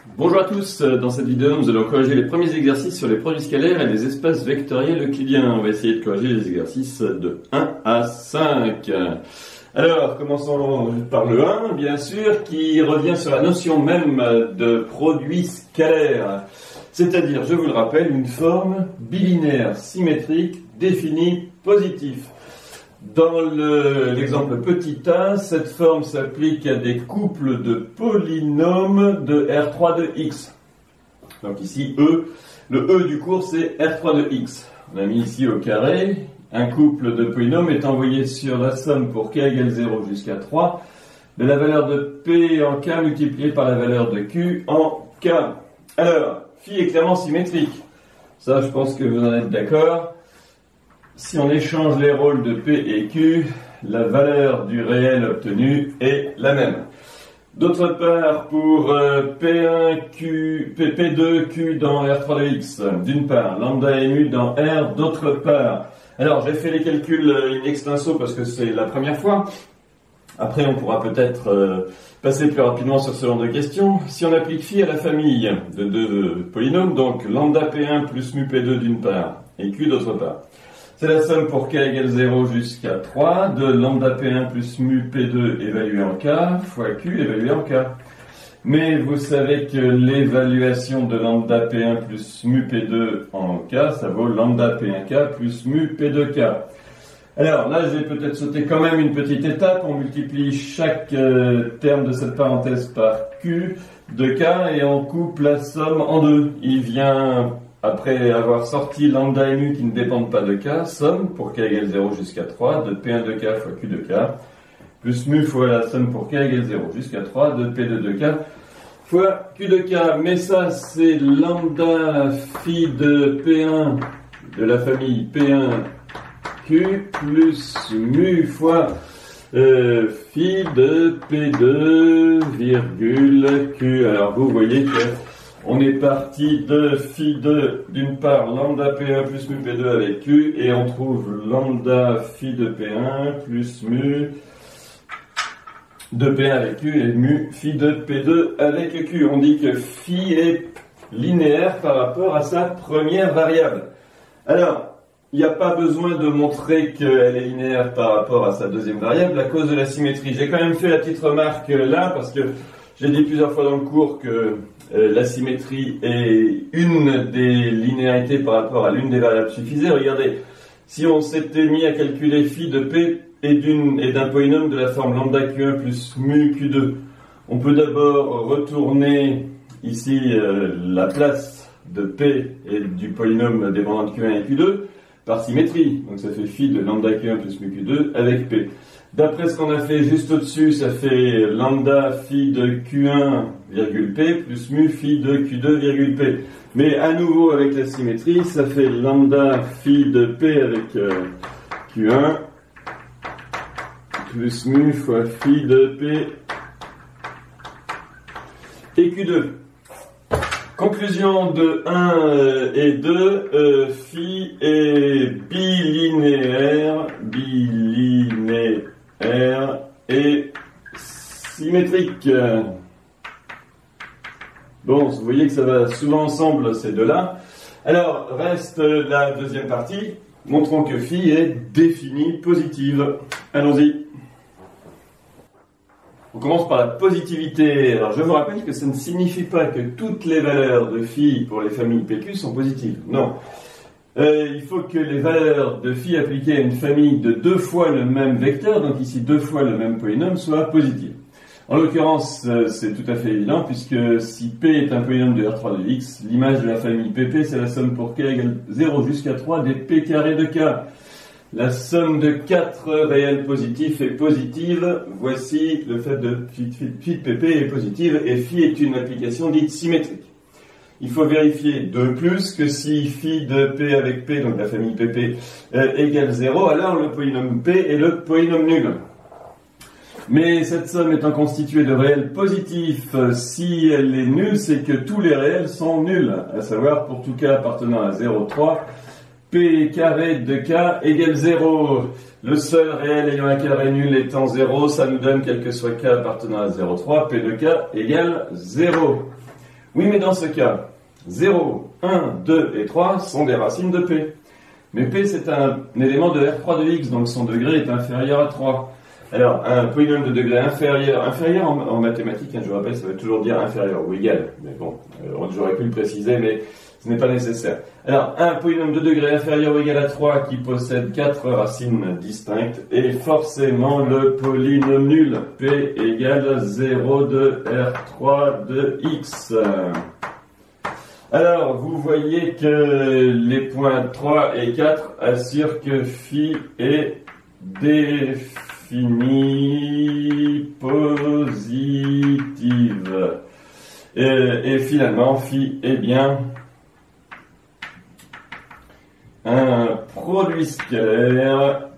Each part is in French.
Bonjour à tous, dans cette vidéo nous allons corriger les premiers exercices sur les produits scalaires et les espaces vectoriels euclidiens. On va essayer de corriger les exercices de 1 à 5. Alors commençons par le 1 bien sûr, qui revient sur la notion même de produit scalaire. C'est-à-dire, je vous le rappelle, une forme bilinéaire symétrique définie positive. Dans l'exemple petit a, cette forme s'applique à des couples de polynômes de R3 de x. Donc ici, le E du cours, c'est R3 de x. On a mis ici au carré, un couple de polynômes est envoyé sur la somme pour k égale 0 jusqu'à 3 de la valeur de p en k multipliée par la valeur de q en k. Alors, phi est clairement symétrique. Ça, je pense que vous en êtes d'accord. Si on échange les rôles de P et Q, la valeur du réel obtenu est la même. D'autre part, pour P1Q, P2Q dans R3 de X, d'une part, lambda mu dans R, d'autre part. Alors, j'ai fait les calculs in extenso parce que c'est la première fois. Après, on pourra peut-être passer plus rapidement sur ce genre de questions. Si on applique phi à la famille de deux polynômes, donc lambda P1 plus mu P2 d'une part et Q d'autre part. C'est la somme pour k égale 0 jusqu'à 3 de lambda P1 plus mu P2 évalué en k fois Q évalué en k. Mais vous savez que l'évaluation de lambda P1 plus mu P2 en k, ça vaut lambda P1k plus mu P2k. Alors là, j'ai peut-être sauté quand même une petite étape. On multiplie chaque terme de cette parenthèse par Q de k et on coupe la somme en deux. Il vient... Après avoir sorti lambda et mu qui ne dépendent pas de k, somme pour k égale 0 jusqu'à 3 de P1 de k fois Q de k, plus mu fois la somme pour k égale 0 jusqu'à 3 de P2 de k fois Q de k. Mais ça, c'est lambda phi de P1 de la famille P1Q plus mu fois phi de P2 virgule Q. Alors vous voyez que on est parti de phi de, d'une part, lambda P1 plus mu P2 avec Q, et on trouve lambda phi de P1 plus mu de P1 avec Q, et mu phi de P2 avec Q. On dit que phi est linéaire par rapport à sa première variable. Alors, il n'y a pas besoin de montrer qu'elle est linéaire par rapport à sa deuxième variable à cause de la symétrie. J'ai quand même fait la petite remarque là, parce que j'ai dit plusieurs fois dans le cours que la symétrie est une des linéarités par rapport à l'une des variables suffisait. Regardez, si on s'était mis à calculer phi de P et d'un polynôme de la forme lambda Q1 plus mu Q2, on peut d'abord retourner ici la place de P et du polynôme dépendant de Q1 et Q2 par symétrie. Donc ça fait phi de lambda Q1 plus mu Q2 avec P. D'après ce qu'on a fait juste au-dessus, ça fait lambda phi de Q1 virgule P plus mu phi de Q2 virgule P. Mais à nouveau avec la symétrie, ça fait lambda phi de P avec Q1 plus mu fois phi de P et Q2. Conclusion de 1 et 2, phi est bilinéaire et symétrique. Bon, vous voyez que ça va souvent ensemble ces deux-là. Alors, reste la deuxième partie. Montrons que phi est définie positive. Allons-y. On commence par la positivité. Alors, je vous rappelle que ça ne signifie pas que toutes les valeurs de phi pour les familles PQ sont positives. Non. Il faut que les valeurs de phi appliquées à une famille de deux fois le même vecteur, donc ici deux fois le même polynôme, soient positives. En l'occurrence, c'est tout à fait évident, puisque si P est un polynôme de R3 de X, l'image de la famille PP, c'est la somme pour K égale 0 jusqu'à 3 des P carrés de K. La somme de 4 réels positifs est positive. Voici le fait de phi de PP est positive, et phi est une application dite symétrique. Il faut vérifier de plus que si phi de P avec P, donc la famille PP, égale 0, alors le polynôme P est le polynôme nul. Mais cette somme étant constituée de réels positifs, si elle est nulle, c'est que tous les réels sont nuls, à savoir pour tout k appartenant à 0,3, P carré de k égale 0. Le seul réel ayant un carré nul étant 0, ça nous donne quel que soit k appartenant à 0,3, P de k égale 0. Oui, mais dans ce cas, 0, 1, 2 et 3 sont des racines de P. Mais P, c'est un élément de R3 de X, donc son degré est inférieur à 3. Alors, un polynôme de degré inférieur en mathématiques, hein, je vous rappelle, ça veut toujours dire inférieur ou égal. Mais bon, j'aurais pu le préciser, mais ce n'est pas nécessaire. Alors, un polynôme de degré inférieur ou égal à 3 qui possède 4 racines distinctes est forcément le polynôme nul. P égale 0 de R3 de X. Alors, vous voyez que les points 3 et 4 assurent que phi est définie positive. Et finalement, phi est bien un produit scalaire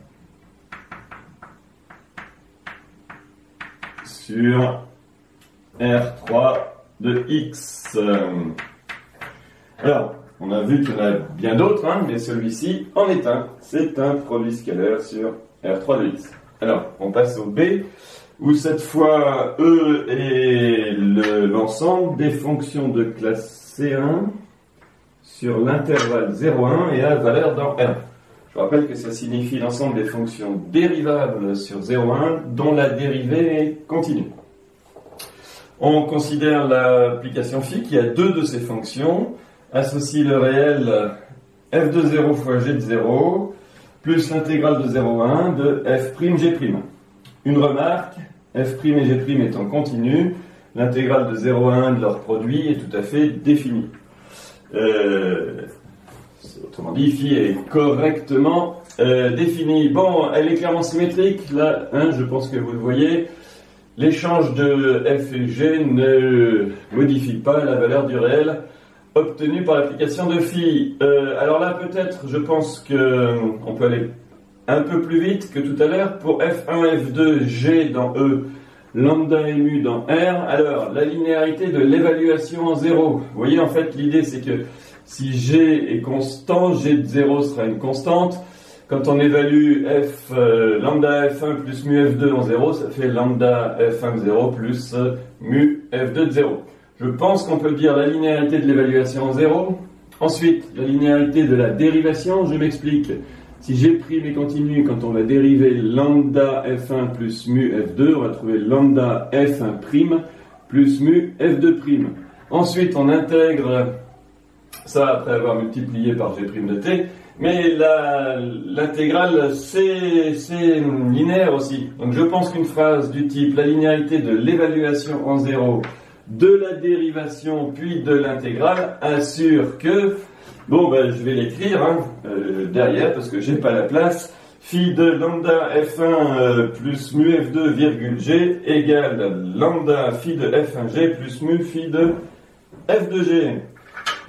sur R3 de X. Alors, on a vu qu'il y en a bien d'autres, hein, mais celui-ci en est un. C'est un produit scalaire sur R3 de X. Alors, on passe au B, où cette fois E est l'ensemble des fonctions de classe C1 sur l'intervalle 0,1 et A valeur dans R. Je rappelle que ça signifie l'ensemble des fonctions dérivables sur 0,1 dont la dérivée est continue. On considère l'application phi qui a deux de ces fonctions, associe le réel f de 0 fois g de 0 plus l'intégrale de 0,1 de f'g'. Une remarque, f' et g' étant continus, l'intégrale de 0,1 de leur produit est tout à fait définie. Autrement dit, phi est correctement définie. Bon, elle est clairement symétrique, là, hein, je pense que vous le voyez. L'échange de f et g ne modifie pas la valeur du réel obtenue par l'application de phi. Alors là, peut-être, je pense qu'on peut aller un peu plus vite que tout à l'heure. Pour f1, f2, g dans E, lambda et mu dans R. Alors, la linéarité de l'évaluation en 0. Vous voyez, en fait, l'idée, c'est que si g est constant, g de 0 sera une constante. Quand on évalue lambda f1 plus mu f2 en 0, ça fait lambda f1 de 0 plus mu f2 de 0. Je pense qu'on peut dire la linéarité de l'évaluation en 0. Ensuite, la linéarité de la dérivation, je m'explique. Si g' est continu, quand on va dériver lambda f1 plus mu f2, on va trouver lambda f1' plus mu f2'. Ensuite, on intègre ça après avoir multiplié par g' de t. Mais l'intégrale, c'est linéaire aussi. Donc je pense qu'une phrase du type la linéarité de l'évaluation en 0, de la dérivation puis de l'intégrale assure que, bon ben je vais l'écrire derrière parce que j'ai pas la place, phi de lambda f1 plus mu f2 virgule g égale lambda phi de f1g plus mu phi de f2g.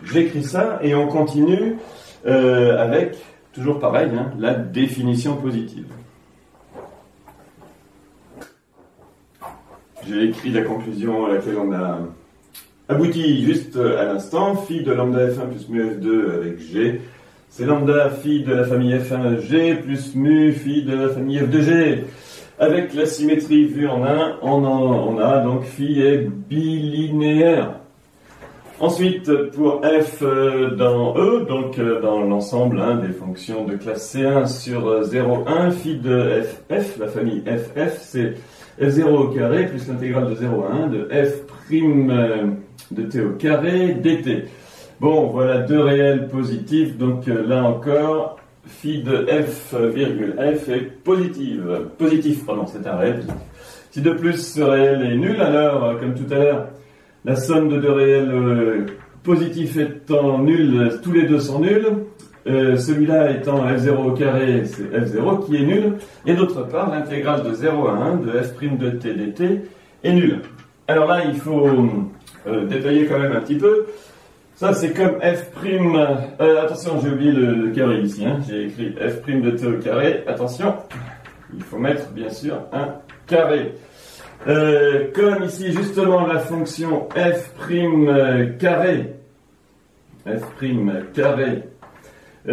J'écris ça et on continue avec, toujours pareil, hein, la définition positive. J'ai écrit la conclusion à laquelle on a abouti juste à l'instant. Phi de lambda f1 plus mu f2 avec g. C'est lambda phi de la famille f1g plus mu phi de la famille f2g. Avec la symétrie vue en 1, on a donc phi est bilinéaire. Ensuite, pour f dans E, donc dans l'ensemble des fonctions de classe C1 sur 0,1, phi de ff, la famille ff, c'est f0 au carré plus l'intégrale de 0 à 1 de f' de t au carré dt. Bon, voilà deux réels positifs, donc là encore, phi de f virgule f est positif, c'est un réel positif. Si de plus ce réel est nul, alors, comme tout à l'heure, la somme de deux réels positifs étant nuls, tous les deux sont nuls. Celui-là étant f0 au carré, c'est f0 qui est nul. Et d'autre part, l'intégrale de 0 à 1 de f' de t dt est nulle. Alors là, il faut détailler quand même un petit peu. Ça, c'est comme f'... attention, j'ai oublié le carré ici. Hein. J'ai écrit f' de t au carré. Attention, il faut mettre bien sûr un carré. Comme ici justement la fonction f' carré,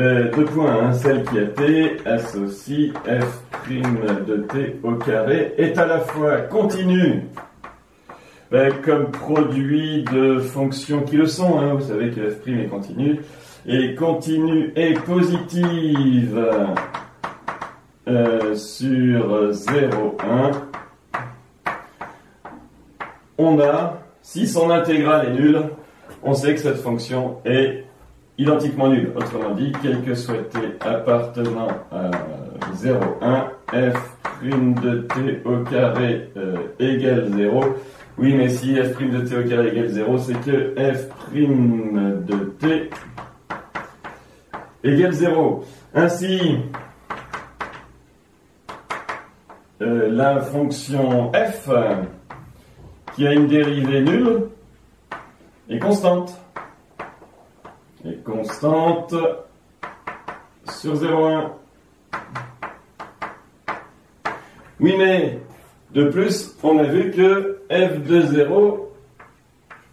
deux points, celle qui a t associe f' de t au carré est à la fois continue, comme produit de fonctions qui le sont. Hein. Vous savez que f' est continue. Et continue est positive sur 0, 1. On a, si son intégrale est nulle, on sait que cette fonction est identiquement nulle. Autrement dit, quel que soit t appartenant à 0, 1, f' de t au carré égale 0. Oui, mais si f' de t au carré égale 0, c'est que f' de t égale 0. Ainsi, la fonction f, qui a une dérivée nulle, est constante. Est constante sur 0,1. Oui, mais de plus, on a vu que f de 0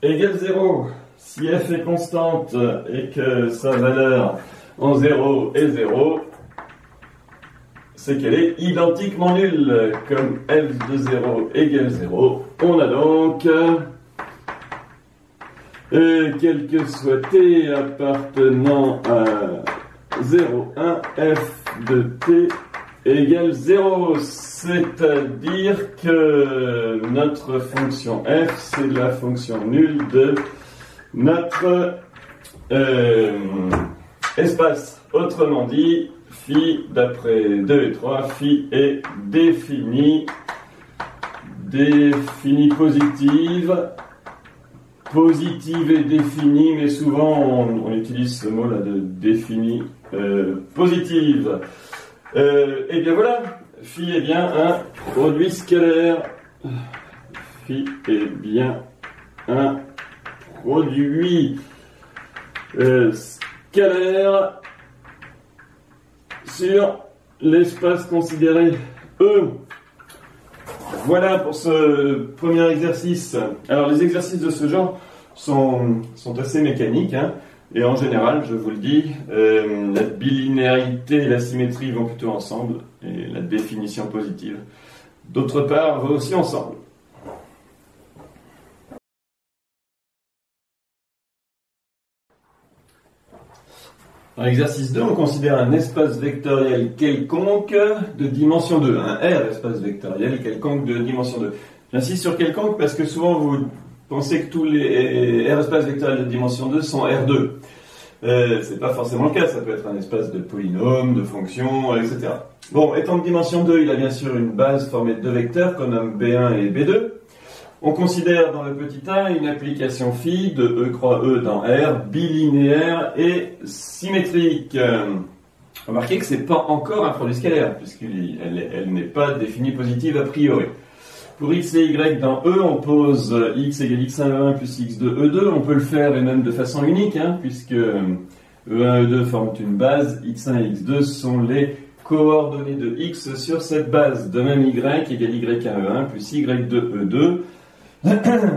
égale 0. Si f est constante et que sa valeur en 0 est 0, c'est qu'elle est identiquement nulle. Comme f de 0 égale 0, on a donc, quel que soit t appartenant à 0, 1, f de t égale 0. C'est-à-dire que notre fonction f, c'est la fonction nulle de notre espace. Autrement dit, phi, d'après 2 et 3, phi est définie positive et définie, mais souvent on utilise ce mot-là de définie positive. Et bien voilà, phi est bien un produit scalaire. Phi est bien un produit scalaire sur l'espace considéré E. Voilà pour ce premier exercice. Alors les exercices de ce genre sont assez mécaniques, hein, et en général, je vous le dis, la bilinéarité et la symétrie vont plutôt ensemble, et la définition positive, d'autre part, va aussi ensemble. Dans l'exercice 2, on considère un espace vectoriel quelconque de dimension 2, un R espace vectoriel quelconque de dimension 2. J'insiste sur quelconque parce que souvent vous pensez que tous les R espaces vectoriels de dimension 2 sont R2. C'est pas forcément le cas, ça peut être un espace de polynômes, de fonctions, etc. Bon, étant de dimension 2, il a bien sûr une base formée de deux vecteurs qu'on nomme B1 et B2. On considère dans le petit a une application phi de E croix E dans R, bilinéaire et symétrique. Remarquez que c'est pas encore un produit scalaire, puisqu'elle n'est pas définie positive a priori. Pour x et y dans E, on pose x égale x1 E1 plus x2 E2. On peut le faire et même de façon unique, hein, puisque E1 E2 forment une base, x1 et x2 sont les coordonnées de x sur cette base. De même y égale y1 E1 plus y2 E2.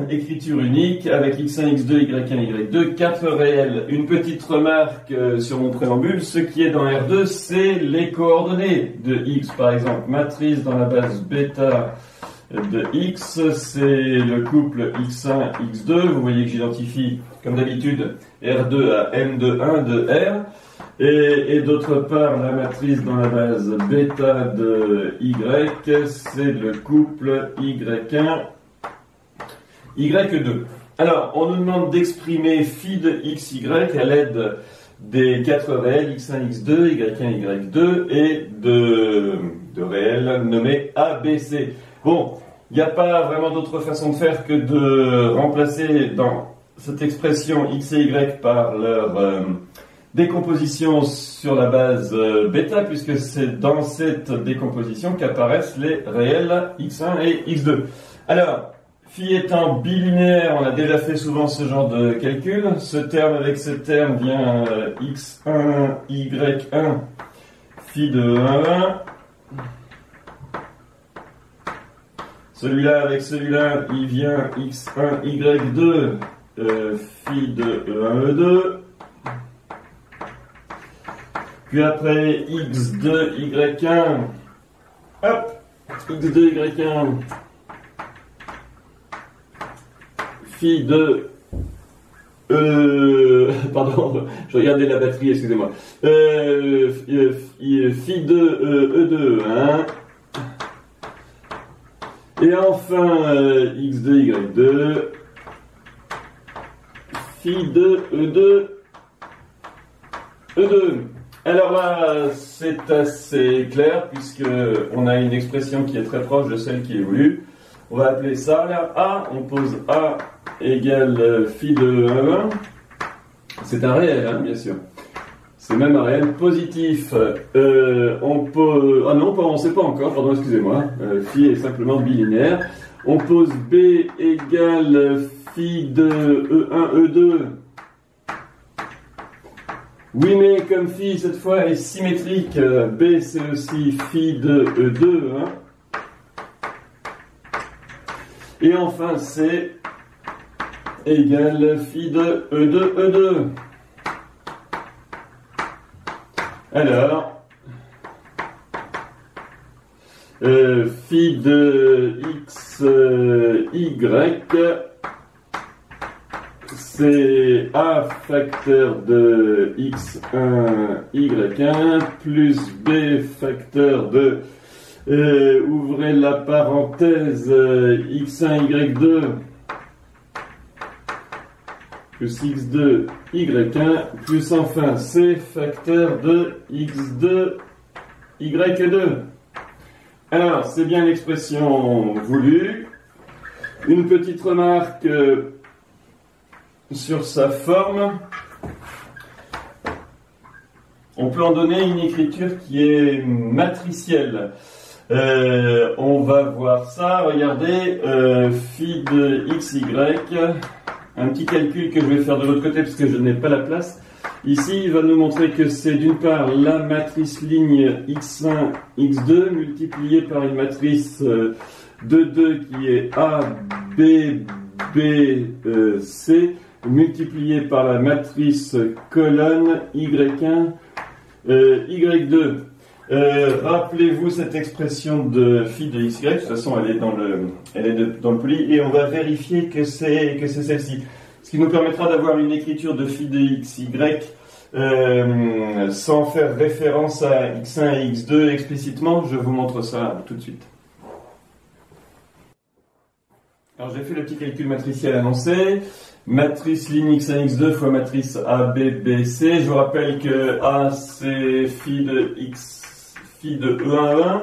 Écriture unique avec x1, x2, y1, y2, 4 réels. Une petite remarque sur mon préambule, ce qui est dans R2, c'est les coordonnées de x. Par exemple, matrice dans la base bêta de x, c'est le couple x1, x2. Vous voyez que j'identifie, comme d'habitude, R2 à M de 1 de R. Et d'autre part, la matrice dans la base bêta de y, c'est le couple y1, y2. Alors, on nous demande d'exprimer phi de xy à l'aide des 4 réels x1, x2, y1, y2 et de réels nommés a, b, c. Bon, il n'y a pas vraiment d'autre façon de faire que de remplacer dans cette expression x et y par leur décomposition sur la base bêta, puisque c'est dans cette décomposition qu'apparaissent les réels x1 et x2. Alors, phi étant bilinéaire, on a déjà fait souvent ce genre de calcul. Ce terme avec ce terme vient x1, y1, phi de 1, celui-là avec celui-là, il vient x1, y2, phi de E1, E2. Puis après x2, y1, hop, x2, y1, phi de pardon, je regardais la batterie, excusez-moi. Phi de E2, hein. Et enfin, x2, y2, phi de E2, E2. Alors là, c'est assez clair, puisque on a une expression qui est très proche de celle qui est voulue. On va appeler ça, là, A, on pose A égale phi de 1. C'est un réel, hein, bien sûr. C'est même un réel positif. On pose... Ah non, on ne sait pas encore, pardon, excusez-moi. Phi est simplement bilinéaire. On pose B égale phi de E1, E2. Oui, mais comme phi, cette fois, est symétrique, B, c'est aussi phi de E2. Hein. Et enfin, C égale phi de E2, E2. Alors, phi de x, y, c'est A facteur de x1, y1, plus B facteur de, ouvrez la parenthèse, x1, y2, plus x2, y1, plus enfin C facteur de x2, y2. Alors, c'est bien l'expression voulue. Une petite remarque sur sa forme. On peut en donner une écriture qui est matricielle. On va voir ça. Regardez, phi de xy. Un petit calcul que je vais faire de l'autre côté parce que je n'ai pas la place. Ici, il va nous montrer que c'est d'une part la matrice ligne x1, x2 multipliée par une matrice de 2 qui est A, B, B, C multipliée par la matrice colonne y1, y2. Rappelez-vous cette expression de phi de xy, de toute façon elle est dans le poli, et on va vérifier que c'est celle-ci. Ce qui nous permettra d'avoir une écriture de phi de xy sans faire référence à x1 et x2 explicitement. Je vous montre ça tout de suite. Alors j'ai fait le petit calcul matriciel annoncé. Matrice ligne x1, x2 fois matrice A, B, B, C. Je vous rappelle que A c'est phi de E1, E1.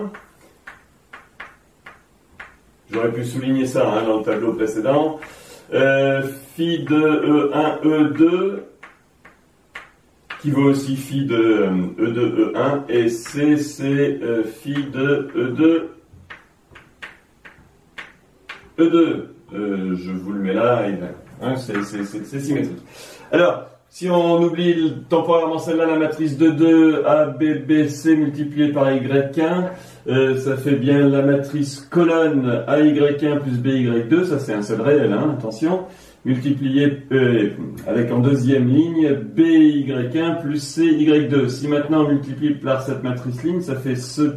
J'aurais pu souligner ça hein, dans le tableau précédent. Phi de E1, E2, qui vaut aussi phi de E2, E1. Et C, c'est phi de E2, E2. Je vous le mets là, hein, c'est symétrique. Alors, si on oublie temporairement celle-là, la matrice de 2, A, B, B, C multipliée par Y1, ça fait bien la matrice colonne AY1 plus BY2, ça c'est un seul réel, hein, attention, multiplié avec en deuxième ligne BY1 plus CY2. Si maintenant on multiplie par cette matrice ligne, ça fait ce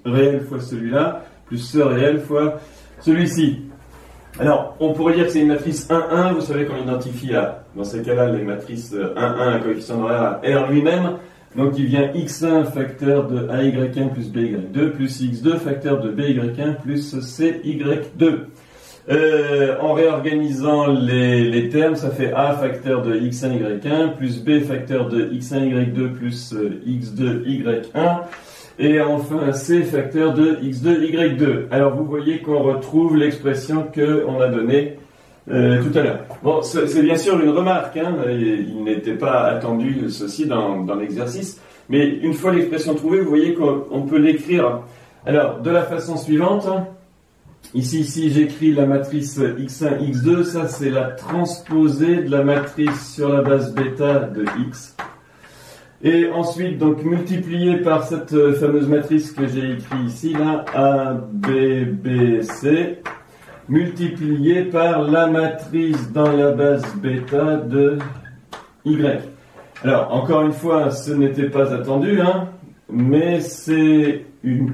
réel fois celui-là, plus ce réel fois celui-ci. Alors, on pourrait dire que c'est une matrice 1-1, vous savez qu'on identifie dans ces cas-là les matrices 1-1, un coefficient horaire à R lui-même, donc il vient x1 facteur de AY1 plus BY2 plus x2 facteur de BY1 plus CY2. En réorganisant les termes, ça fait A facteur de x1 y1 plus B facteur de x1 y2 plus x2 y1. Et enfin, C facteur de x2, y2. Alors, vous voyez qu'on retrouve l'expression qu'on a donnée tout à l'heure. Bon, c'est bien sûr une remarque, hein, il n'était pas attendu ceci dans l'exercice, mais une fois l'expression trouvée, vous voyez qu'on peut l'écrire. Alors, de la façon suivante, ici j'écris la matrice x1, x2, ça c'est la transposée de la matrice sur la base bêta de x. Et ensuite, donc, multiplié par cette fameuse matrice que j'ai écrite ici, là, A, B, B, C, multiplié par la matrice dans la base bêta de Y. Alors, encore une fois, ce n'était pas attendu, hein, mais c'est une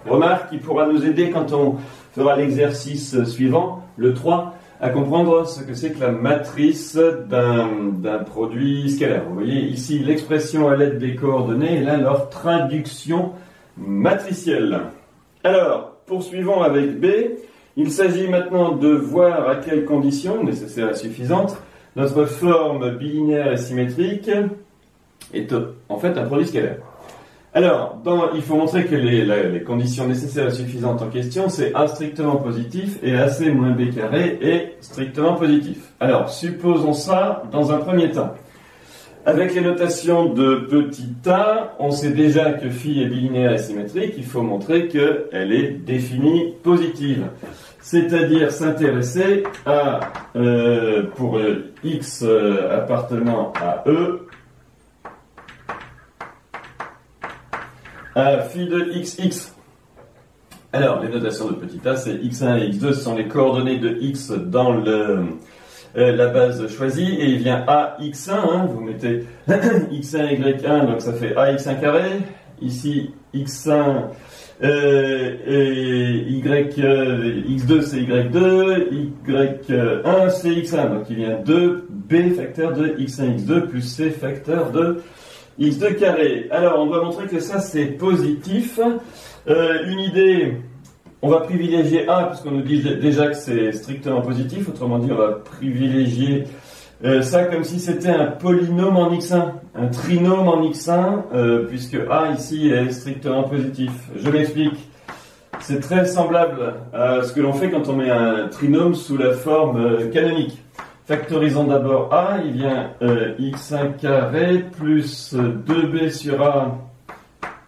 remarque qui pourra nous aider quand on fera l'exercice suivant, le 3, à comprendre ce que c'est que la matrice d'un produit scalaire. Vous voyez ici l'expression à l'aide des coordonnées et là leur traduction matricielle. Alors, poursuivons avec B. Il s'agit maintenant de voir à quelles conditions, nécessaires et suffisantes, notre forme bilinéaire et symétrique est en fait un produit scalaire. Alors, il faut montrer que les conditions nécessaires et suffisantes en question, c'est A strictement positif et AC moins B carré est strictement positif. Alors, supposons ça dans un premier temps. Avec les notations de petit a, on sait déjà que phi est bilinéaire et symétrique, il faut montrer qu'elle est définie positive. C'est-à-dire s'intéresser à, pour x appartenant à E, à phi de xx. Alors, les notations de petit a, c'est x1 et x2, ce sont les coordonnées de x dans la base choisie, et il vient ax1, hein, vous mettez x1 y1, donc ça fait ax1 carré, ici x1 et x2 c'est y2, y1 c'est x1, donc il vient de b facteur de x1 x2 plus c facteur de x2 carré. Alors on va montrer que ça c'est positif. Une idée, on va privilégier A puisqu'on nous dit déjà que c'est strictement positif, autrement dit on va privilégier ça comme si c'était un polynôme en x1, un trinôme en x1, puisque A ici est strictement positif. Je m'explique. C'est très semblable à ce que l'on fait quand on met un trinôme sous la forme canonique. Factorisons d'abord A, il vient x1 carré plus 2b sur A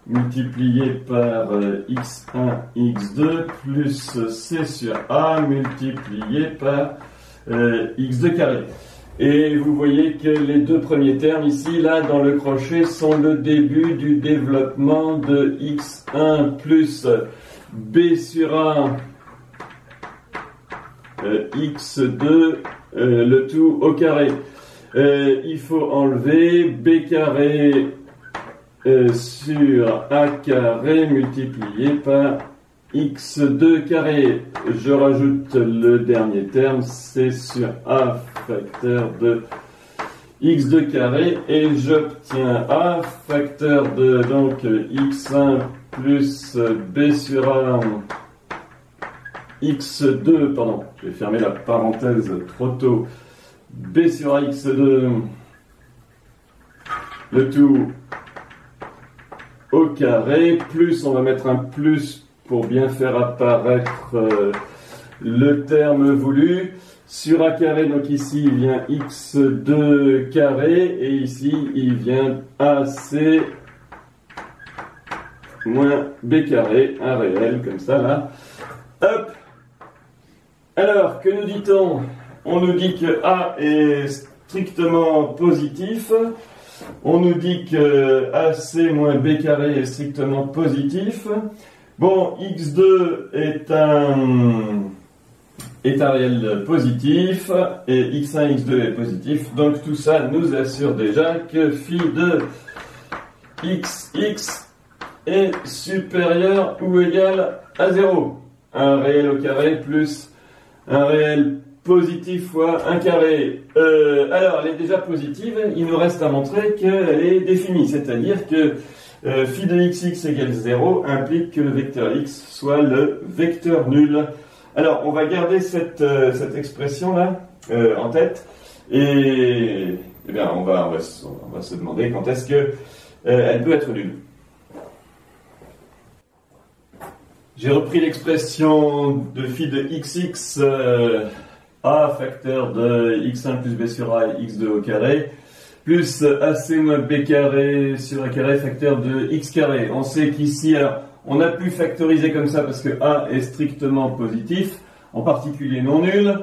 multiplié par x1, x2 plus c sur A multiplié par x2 carré. Et vous voyez que les deux premiers termes ici, là, dans le crochet, sont le début du développement de x1 plus b sur A x2, le tout au carré. Il faut enlever b carré sur a carré multiplié par x2 carré. Je rajoute le dernier terme, c sur a facteur de x2 carré et j'obtiens a facteur de donc x1 plus b sur a x2, pardon, je vais fermer la parenthèse trop tôt, b sur a x2, le tout au carré, plus on va mettre un plus pour bien faire apparaître le terme voulu, sur a carré, donc ici il vient x2 carré, et ici il vient ac moins b carré, un réel, comme ça là. Hop. Alors, que nous dit-on? On nous dit que a est strictement positif. On nous dit que AC moins B carré est strictement positif. Bon, X2 est un réel positif et X1, X2 est positif. Donc tout ça nous assure déjà que phi de XX est supérieur ou égal à 0. Un réel au carré plus un réel positif fois 1 carré. Alors, elle est déjà positive, il nous reste à montrer qu'elle est définie, c'est-à-dire que phi de xx égale 0 implique que le vecteur x soit le vecteur nul. Alors, on va garder cette expression-là en tête, et eh bien, on va se demander quand est-ce que elle peut être nulle. J'ai repris l'expression de phi de xx a facteur de x1 plus b sur a et x2 au carré, plus ac moins b carré sur a carré facteur de x carré. On sait qu'ici, alors, on a pu factoriser comme ça parce que a est strictement positif, en particulier non nul.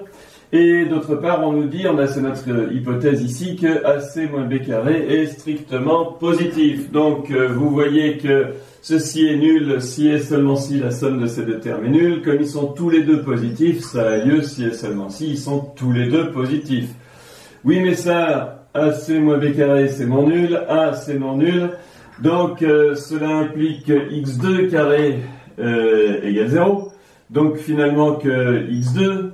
Et d'autre part, on nous dit, c'est notre hypothèse ici, que ac moins b carré est strictement positif. Donc, vous voyez que ceci est nul si et seulement si la somme de ces deux termes est nulle. Comme ils sont tous les deux positifs, ça a lieu si et seulement si ils sont tous les deux positifs. Oui, mais ça, AC moins B carré, c'est non nul. A, c'est non nul. Donc, cela implique que X2 carré égale 0. Donc, finalement, que X2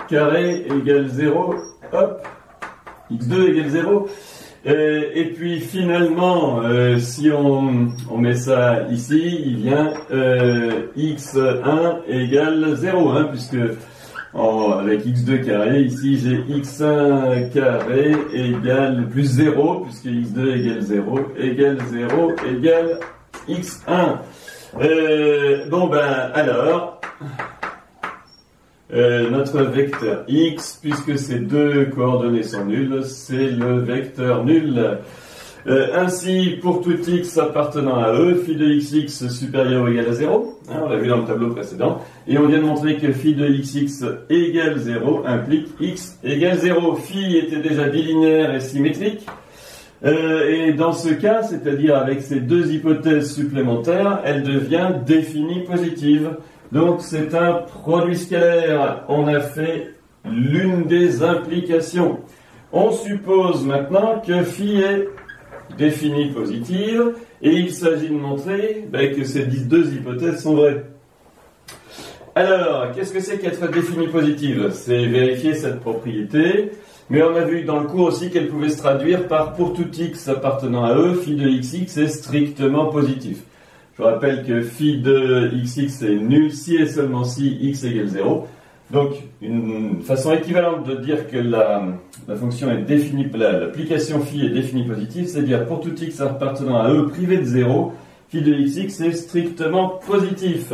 carré égale 0, hop, x2 égale 0. Et puis finalement, si on met ça ici, il vient x1 égale 0, hein, puisque avec x2 carré, ici j'ai x1 carré égale plus 0, puisque x2 égale 0 égale 0 égale x1. Bon ben alors, notre vecteur x, puisque ces deux coordonnées sont nulles, c'est le vecteur nul. Ainsi, pour tout x appartenant à E, phi de xx supérieur ou égal à 0, hein, on l'a vu dans le tableau précédent, et on vient de montrer que phi de xx égale 0 implique x égale 0. Phi était déjà bilinéaire et symétrique, et dans ce cas, c'est-à-dire avec ces deux hypothèses supplémentaires, elle devient définie positive. Donc c'est un produit scalaire. On a fait l'une des implications. On suppose maintenant que phi est définie positive et il s'agit de montrer que ces deux hypothèses sont vraies. Alors, qu'est-ce que c'est qu'être définie positive? C'est vérifier cette propriété, mais on a vu dans le cours aussi qu'elle pouvait se traduire par pour tout x appartenant à E, phi de xx est strictement positif. Je rappelle que phi de xx est nul si et seulement si x égale 0. Donc, une façon équivalente de dire que la fonction est définie, l'application phi est définie positive, c'est-à-dire pour tout x appartenant à E privé de 0, phi de xx est strictement positif.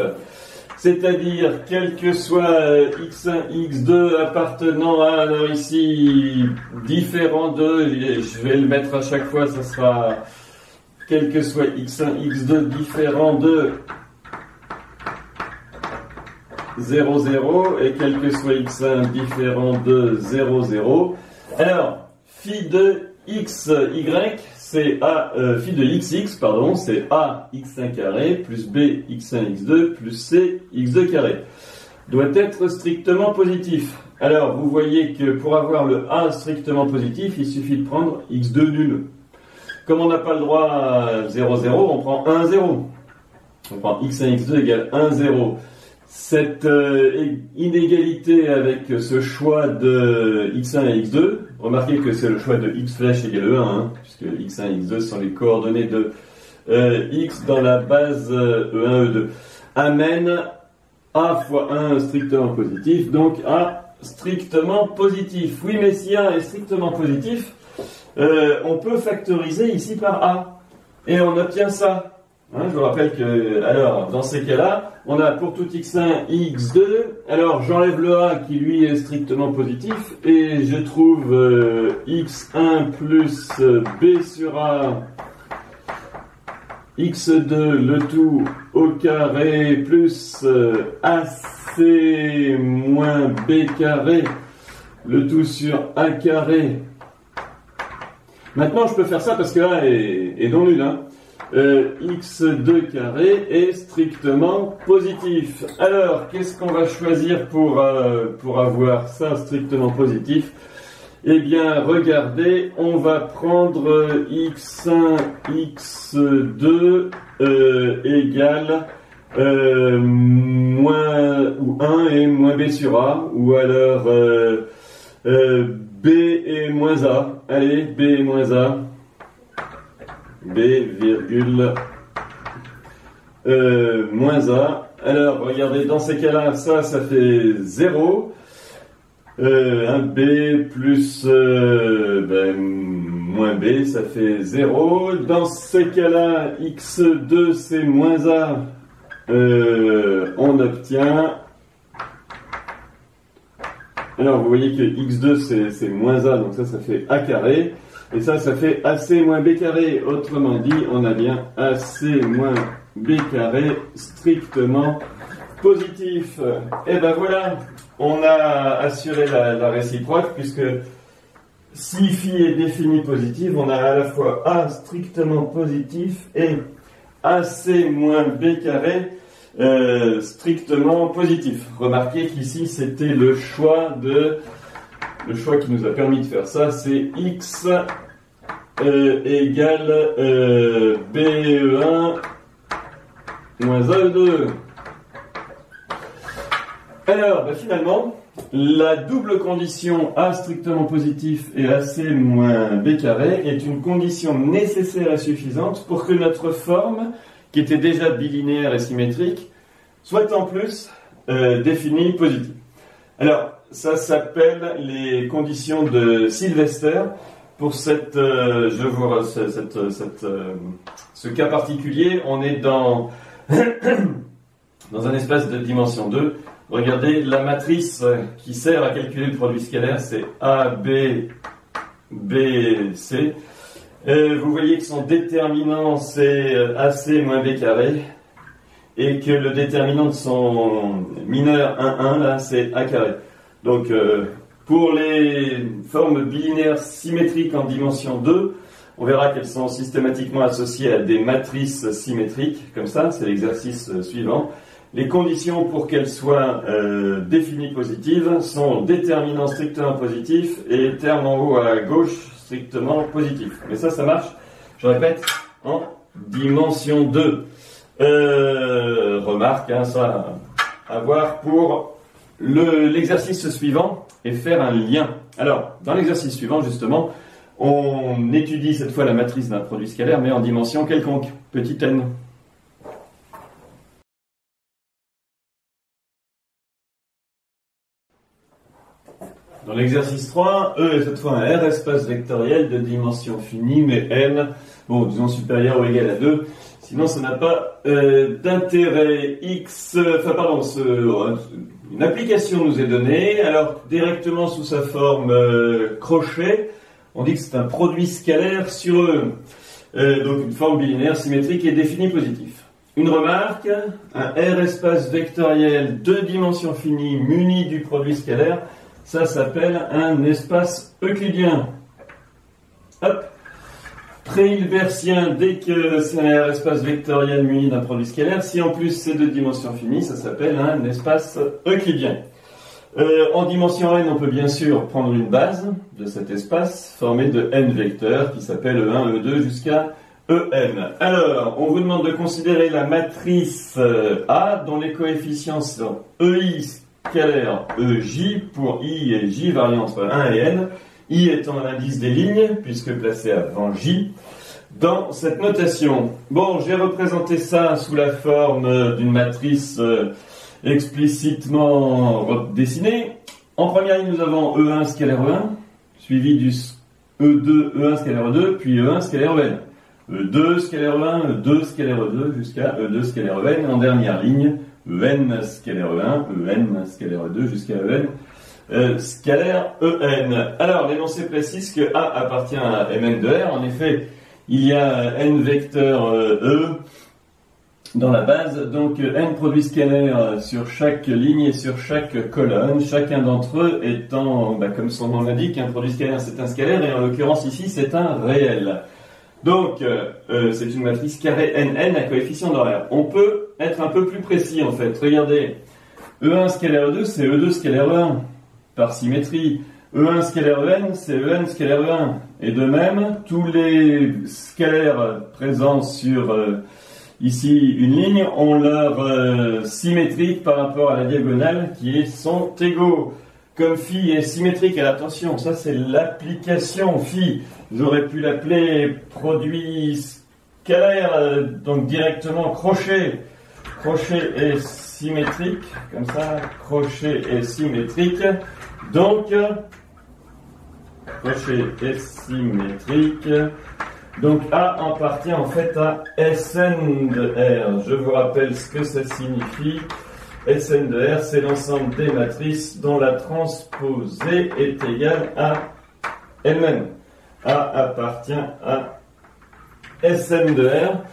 C'est-à-dire, quel que soit x1, x2 appartenant à, alors ici, différent de, je vais le mettre à chaque fois, ça sera quel que soit x1, x2 différent de 0, 0, et quel que soit x1 différent de 0, 0. Alors, phi de xy, c'est a, phi de xx, pardon, c'est a x1 carré plus b x1 x2 plus c x2 carré. Doit être strictement positif. Alors, vous voyez que pour avoir le a strictement positif, il suffit de prendre x2 nul. Comme on n'a pas le droit à 0, 0, on prend 1, 0. On prend x1, x2 égale 1, 0. Cette inégalité avec ce choix de x1 et x2, remarquez que c'est le choix de x flèche égale E1, hein, puisque x1 et x2 sont les coordonnées de x dans la base E1, E2, amène a fois 1 strictement positif, donc a strictement positif. Oui, mais si a est strictement positif, on peut factoriser ici par a, et on obtient ça. Hein, je vous rappelle que, alors, dans ces cas-là, on a pour tout x1, x2, alors j'enlève le a qui lui est strictement positif, et je trouve x1 plus b sur a, x2, le tout au carré, plus ac moins b carré, le tout sur a carré. Maintenant, je peux faire ça parce que a est non nul, hein. X2 carré est strictement positif. Alors, qu'est-ce qu'on va choisir pour avoir ça strictement positif? Eh bien, regardez, on va prendre x1, x2 égale moins ou 1 et moins b sur a, ou alors b et moins a. Allez, b et moins a. B, virgule, moins A. Alors, regardez, dans ces cas-là, ça fait 0. Un B plus moins B, ça fait 0. Dans ces cas-là, x2, c'est moins A. On obtient... Alors, vous voyez que x2, c'est moins A, donc ça fait A carré. Et ça fait AC moins B carré. Autrement dit, on a bien AC moins B carré strictement positif. Et ben voilà, on a assuré la réciproque, puisque si phi est définie positive, on a à la fois A strictement positif et AC moins B carré strictement positif. Remarquez qu'ici, c'était le choix qui nous a permis de faire ça, c'est x égale BE1 moins AE2. Alors, finalement, la double condition A strictement positif et AC moins B carré est une condition nécessaire et suffisante pour que notre forme, qui était déjà bilinéaire et symétrique, soit en plus définie positive. Alors, ça s'appelle les conditions de Sylvester. Pour ce cas particulier, on est dans un espace de dimension 2. Regardez, la matrice qui sert à calculer le produit scalaire, c'est A, B, B, C. Vous voyez que son déterminant, c'est AC moins B carré, et que le déterminant de son mineur 1, 1, là, c'est A carré. Donc, pour les formes bilinéaires symétriques en dimension 2, on verra qu'elles sont systématiquement associées à des matrices symétriques, comme ça, c'est l'exercice suivant. Les conditions pour qu'elles soient définies positives sont déterminant strictement positif et terme en haut à gauche strictement positif. Mais ça marche, je répète, en dimension 2. Remarque, ça à voir pour l'exercice suivant et faire un lien. Alors, dans l'exercice suivant, justement, on étudie cette fois la matrice d'un produit scalaire, mais en dimension quelconque, petit n. Dans l'exercice 3, E est cette fois un R espace vectoriel de dimension finie, mais n, bon, disons supérieur ou égal à 2, sinon ça n'a pas d'intérêt. Une application nous est donnée, alors directement sous sa forme crochet, on dit que c'est un produit scalaire sur E, donc une forme bilinéaire symétrique et définie positif. Une remarque, un R espace vectoriel de dimension finie muni du produit scalaire, ça s'appelle un espace euclidien. Hop. Pré-hilbertien, dès que c'est un espace vectoriel muni d'un produit scalaire, si en plus c'est de dimension finie, ça s'appelle un espace euclidien. En dimension n, on peut bien sûr prendre une base de cet espace formé de n vecteurs qui s'appelle E1, E2 jusqu'à En. Alors, on vous demande de considérer la matrice A dont les coefficients sont EI scalaire EJ pour I et J variant entre 1 et N, I étant l'indice des lignes, puisque placé avant J, dans cette notation. Bon, j'ai représenté ça sous la forme d'une matrice explicitement dessinée. En première ligne, nous avons E1 scalaire E1, suivi du E2, E1 scalaire E2, puis E1 scalaire EN. E2 scalaire E1, E2 scalaire E2, jusqu'à E2 scalaire EN. En dernière ligne, En scalaire E1, En scalaire E2 jusqu'à En scalaire En. Alors, l'énoncé précise que A appartient à Mn de R. En effet, il y a N vecteurs E dans la base, donc N produits scalaires sur chaque ligne et sur chaque colonne, chacun d'entre eux étant, comme son nom l'indique, un produit scalaire c'est un scalaire, et en l'occurrence ici c'est un réel. Donc, c'est une matrice carré NN à coefficient d'horaire. On peut être un peu plus précis en fait. Regardez, E1 scalaire E2, c'est E2 scalaire E1, par symétrie. E1 scalaire En, c'est En scalaire E1. Et de même, tous les scalaires présents sur ici une ligne ont leur symétrique par rapport à la diagonale qui sont égaux. Comme phi est symétrique, et attention, ça c'est l'application phi. J'aurais pu l'appeler produit scalaire, donc directement crochet. Crochet est symétrique, comme ça, crochet est symétrique. Donc, crochet est symétrique. Donc A appartient en fait à Sn de R. Je vous rappelle ce que ça signifie. Sn de R, c'est l'ensemble des matrices dont la transposée est égale à elle-même. A appartient à Sn de R.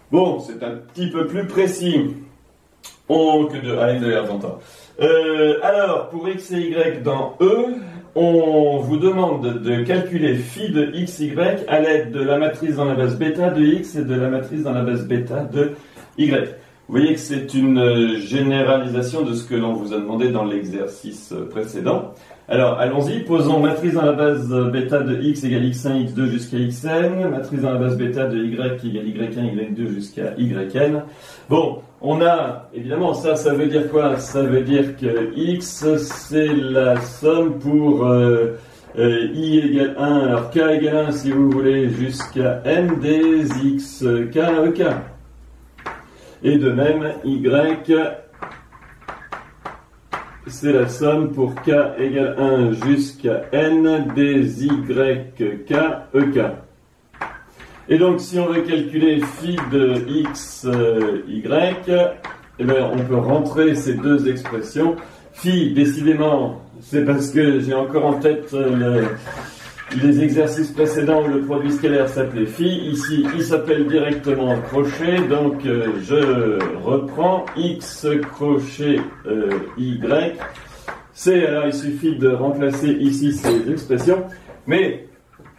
Bon, c'est un petit peu plus précis que de N de R, j'entends. Alors, pour x et y dans E, on vous demande de calculer phi de x, y à l'aide de la matrice dans la base bêta de x et de la matrice dans la base bêta de y. Vous voyez que c'est une généralisation de ce que l'on vous a demandé dans l'exercice précédent. Alors, allons-y. Posons matrice dans la base bêta de x égale x1, x2 jusqu'à xn. Matrice dans la base bêta de y égale y1, y2 jusqu'à yn. Bon, on a, évidemment, ça veut dire quoi? Ça veut dire que x, c'est la somme pour i égale 1, alors k égale 1 si vous voulez, jusqu'à n des x k ek. Et de même, y, c'est la somme pour k égale 1 jusqu'à n des y k ek. Et donc, si on veut calculer phi de x, y, eh bien, on peut rentrer ces deux expressions. Phi, décidément, c'est parce que j'ai encore en tête les exercices précédents où le produit scalaire s'appelait phi. Ici, il s'appelle directement crochet. Donc, je reprends x crochet y. Alors, il suffit de remplacer ici ces expressions. Mais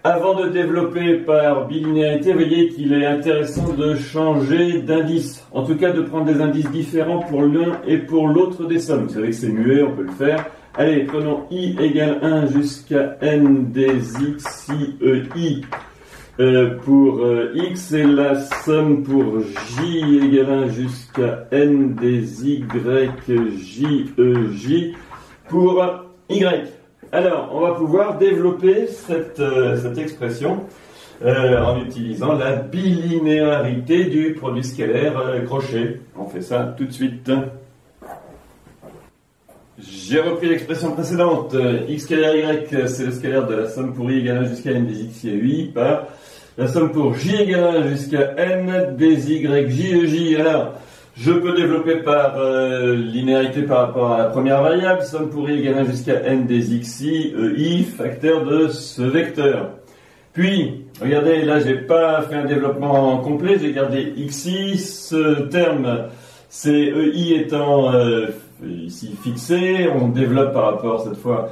avant de développer par bilinéarité, vous voyez qu'il est intéressant de changer d'indice. En tout cas, de prendre des indices différents pour l'un et pour l'autre des sommes. Vous savez que c'est muet, on peut le faire. Allez, prenons i égale 1 jusqu'à n des x, i, pour x, et la somme pour j égale 1 jusqu'à n des y, j, pour y. Alors, on va pouvoir développer cette expression en utilisant la bilinéarité du produit scalaire crochet. On fait ça tout de suite. J'ai repris l'expression précédente. X scalaire y, c'est le scalaire de la somme pour i égale 1 jusqu'à n des x et i par la somme pour j égale 1 jusqu'à n des y, j. Alors, je peux développer par linéarité par rapport à la première variable, somme pour i égale 1 jusqu'à n des xi, i, facteur de ce vecteur. Puis, regardez, là, j'ai pas fait un développement complet, j'ai gardé xi, ce terme, c'est ei étant ici fixé, on développe par rapport cette fois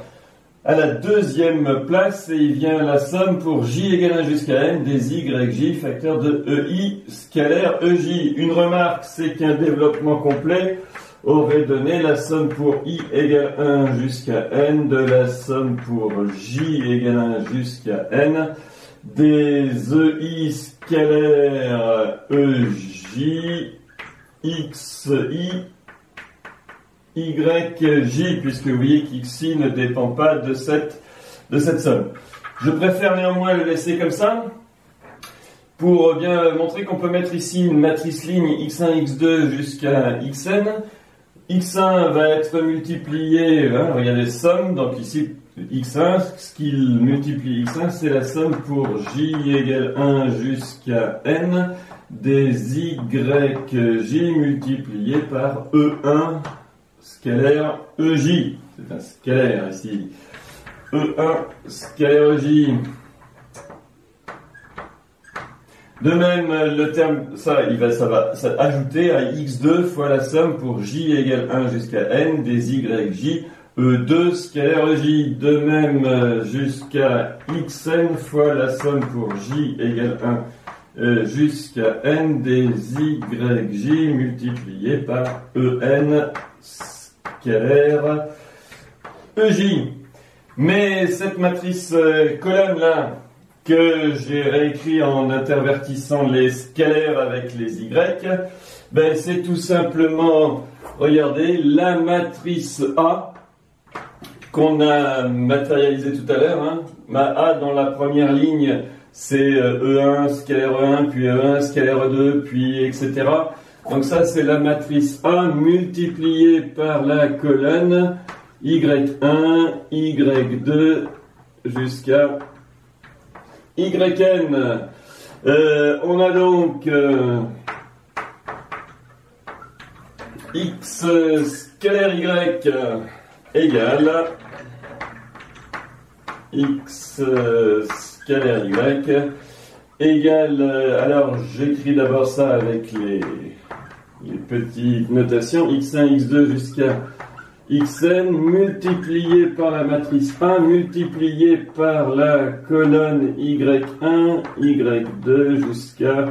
à la deuxième place, et il vient la somme pour j égale 1 jusqu'à n des yj, facteur de ei scalaire ej. Une remarque, c'est qu'un développement complet aurait donné la somme pour i égale 1 jusqu'à n de la somme pour j égale 1 jusqu'à n des ei scalaire ej xi yj, puisque vous voyez qu'xi ne dépend pas de cette somme. Je préfère néanmoins le laisser comme ça, pour bien montrer qu'on peut mettre ici une matrice ligne x1, x2 jusqu'à xn. x1 va être multiplié, regardez, somme, donc ici x1, ce qu'il multiplie x1, c'est la somme pour j égale 1 jusqu'à n des yj multiplié par e1 scalaire ej. C'est un scalaire ici. E1 scalaire ej. De même, le terme, ça va ajouter à x2 fois la somme pour j égale 1 jusqu'à n des yj, e2 scalaire ej. De même, jusqu'à xn fois la somme pour j égale 1 jusqu'à n des yj multiplié par en scalaire ej. Mais cette matrice colonne là, que j'ai réécrit en intervertissant les scalaires avec les y, ben c'est tout simplement, regardez, la matrice A qu'on a matérialisée tout à l'heure. Ma A dans la première ligne, c'est E1 scalaire E1, puis E1 scalaire E2, puis etc. Donc ça, c'est la matrice A multipliée par la colonne Y1, Y2 jusqu'à YN. On a donc X scalaire Y égale X scalaire Y égale, alors j'écris d'abord ça avec les petites notations, x1, x2 jusqu'à xn multiplié par la matrice A multiplié par la colonne y1, y2 jusqu'à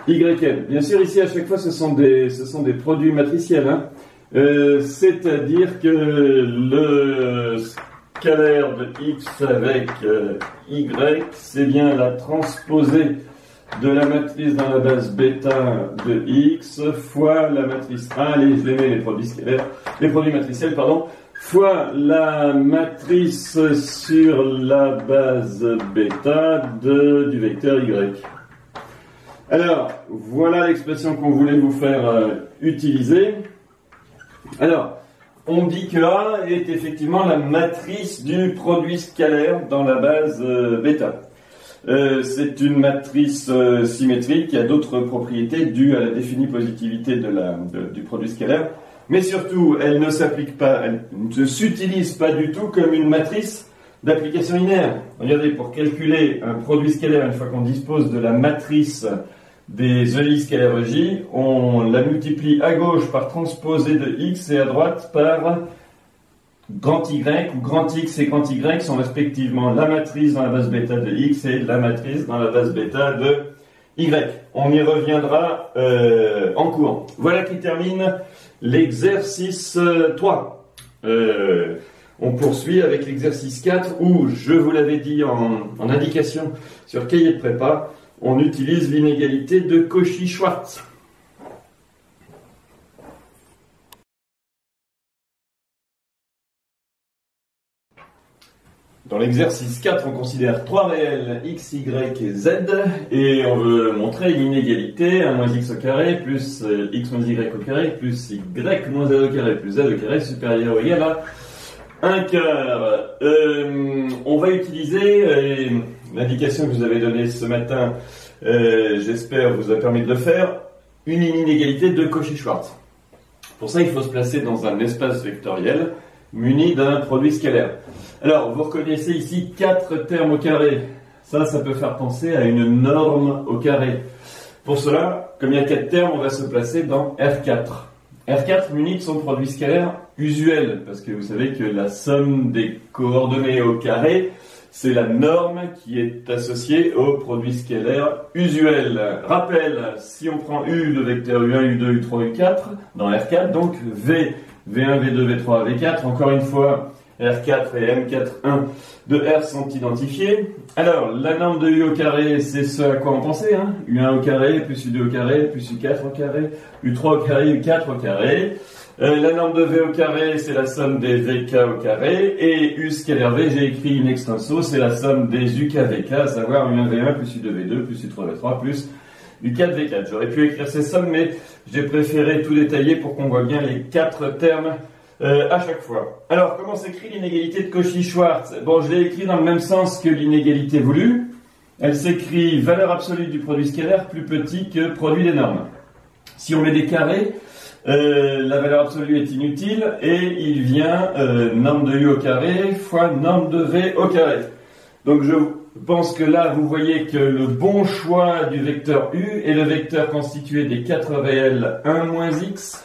yn. Bien sûr, ici à chaque fois ce sont des produits matriciels, c'est-à-dire que le scalaire de x avec y, c'est bien la transposée de la matrice dans la base bêta de x fois la matrice 1, allez, je les mets les produits scalaires, les produits matriciels, pardon, fois la matrice sur la base bêta du vecteur y. Alors, voilà l'expression qu'on voulait vous faire utiliser. Alors, on dit que A est effectivement la matrice du produit scalaire dans la base bêta. C'est une matrice symétrique qui a d'autres propriétés dues à la définie positivité du produit scalaire, mais surtout, elle ne s'applique pas, elle ne s'utilise pas du tout comme une matrice d'application linéaire. Regardez, pour calculer un produit scalaire, une fois qu'on dispose de la matrice des EI scalaires J, on la multiplie à gauche par transposé de x et à droite par grand Y, où grand X et grand Y sont respectivement la matrice dans la base bêta de X et la matrice dans la base bêta de Y. On y reviendra en cours. Voilà qui termine l'exercice 3. On poursuit avec l'exercice 4 où, je vous l'avais dit en indication sur cahier de prépa, on utilise l'inégalité de Cauchy-Schwarz. Dans l'exercice 4, on considère trois réels x, y et z, et on veut montrer une inégalité, 1 moins x au carré, plus x moins y au carré, plus y moins z au carré, plus z au carré supérieur ou égal à 1 quart. On va utiliser l'indication que je vous avez donnée ce matin, j'espère vous a permis de le faire, une inégalité de Cauchy-Schwarz. Pour ça, il faut se placer dans un espace vectoriel muni d'un produit scalaire. Alors, vous reconnaissez ici 4 termes au carré. Ça peut faire penser à une norme au carré. Pour cela, comme il y a 4 termes, on va se placer dans R4. R4 muni de son produit scalaire usuel, parce que vous savez que la somme des coordonnées au carré, c'est la norme qui est associée au produit scalaire usuel. Rappel, si on prend U, le vecteur U1, U2, U3, U4, dans R4, donc V, V1, V2, V3, V4, encore une fois, R4 et M4, 1 de R sont identifiés. Alors, la norme de U au carré, c'est ce à quoi on pensait, hein. U1 au carré, plus U2 au carré, plus U4 au carré, U3 au carré, U4 au carré. La norme de V au carré, c'est la somme des VK au carré. Et U scalaire V, j'ai écrit in extenso, c'est la somme des UK VK, à savoir U1 V1 plus U2 V2 plus U3 V3 plus U4 V4. J'aurais pu écrire ces sommes, mais j'ai préféré tout détailler pour qu'on voit bien les 4 termes à chaque fois. Alors, comment s'écrit l'inégalité de Cauchy-Schwarz? Bon, je l'ai écrit dans le même sens que l'inégalité voulue. Elle s'écrit valeur absolue du produit scalaire plus petit que produit des normes. Si on met des carrés, la valeur absolue est inutile et il vient norme de U au carré fois norme de V au carré. Donc je pense que là, vous voyez que le bon choix du vecteur U est le vecteur constitué des 4 réels 1 moins x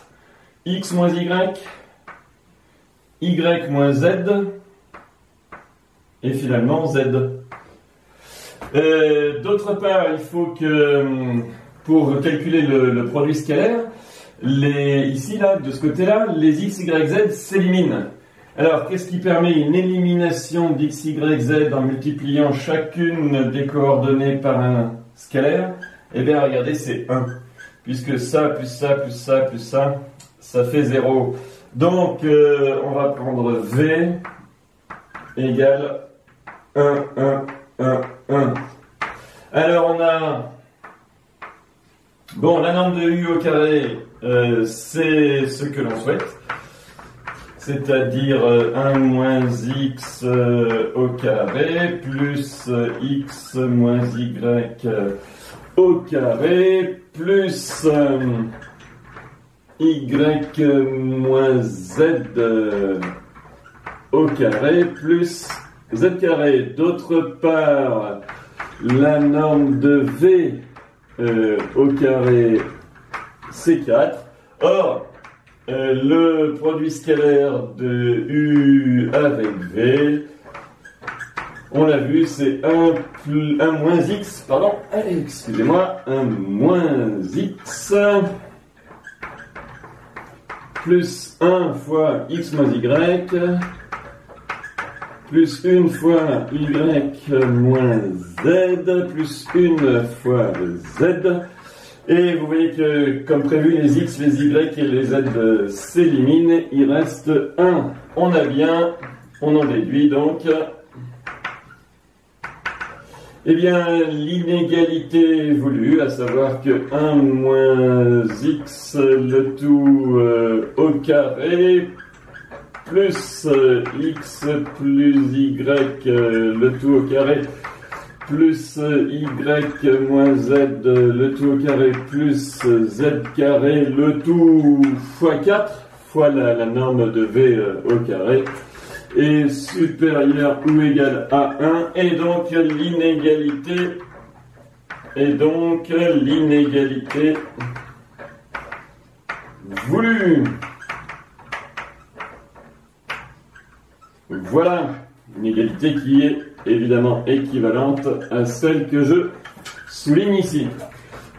moins y moins z, et finalement z. D'autre part, il faut que, pour calculer le produit scalaire, ici, là, de ce côté-là, les x, y, z s'éliminent. Alors, qu'est-ce qui permet une élimination d'x, y, z en multipliant chacune des coordonnées par un scalaire? Eh bien, regardez, c'est 1. Puisque ça, plus ça, plus ça, plus ça fait 0. Donc, on va prendre V égale 1, 1, 1, 1. Alors, on a... Bon, la norme de U au carré, c'est ce que l'on souhaite. C'est-à-dire 1 moins x au carré plus x moins y au carré plus... y moins z au carré plus z carré. D'autre part, la norme de V au carré, c'est 4. Or, le produit scalaire de U avec V, on l'a vu, c'est 1 moins x, pardon, excusez-moi, 1 moins x plus 1 fois x moins y plus 1 fois y moins z, plus 1 fois z. Et vous voyez que, comme prévu, les x, les y et les z s'éliminent. Il reste 1. On a bien, on en déduit donc. Eh bien, l'inégalité voulue, à savoir que 1 moins x, le tout au carré, plus x plus y, le tout au carré, plus y moins z, le tout au carré, plus z carré, le tout fois 4, fois la norme de v au carré, est supérieur ou égal à 1, et donc l'inégalité voulue. Voilà, une égalité qui est évidemment équivalente à celle que je souligne ici.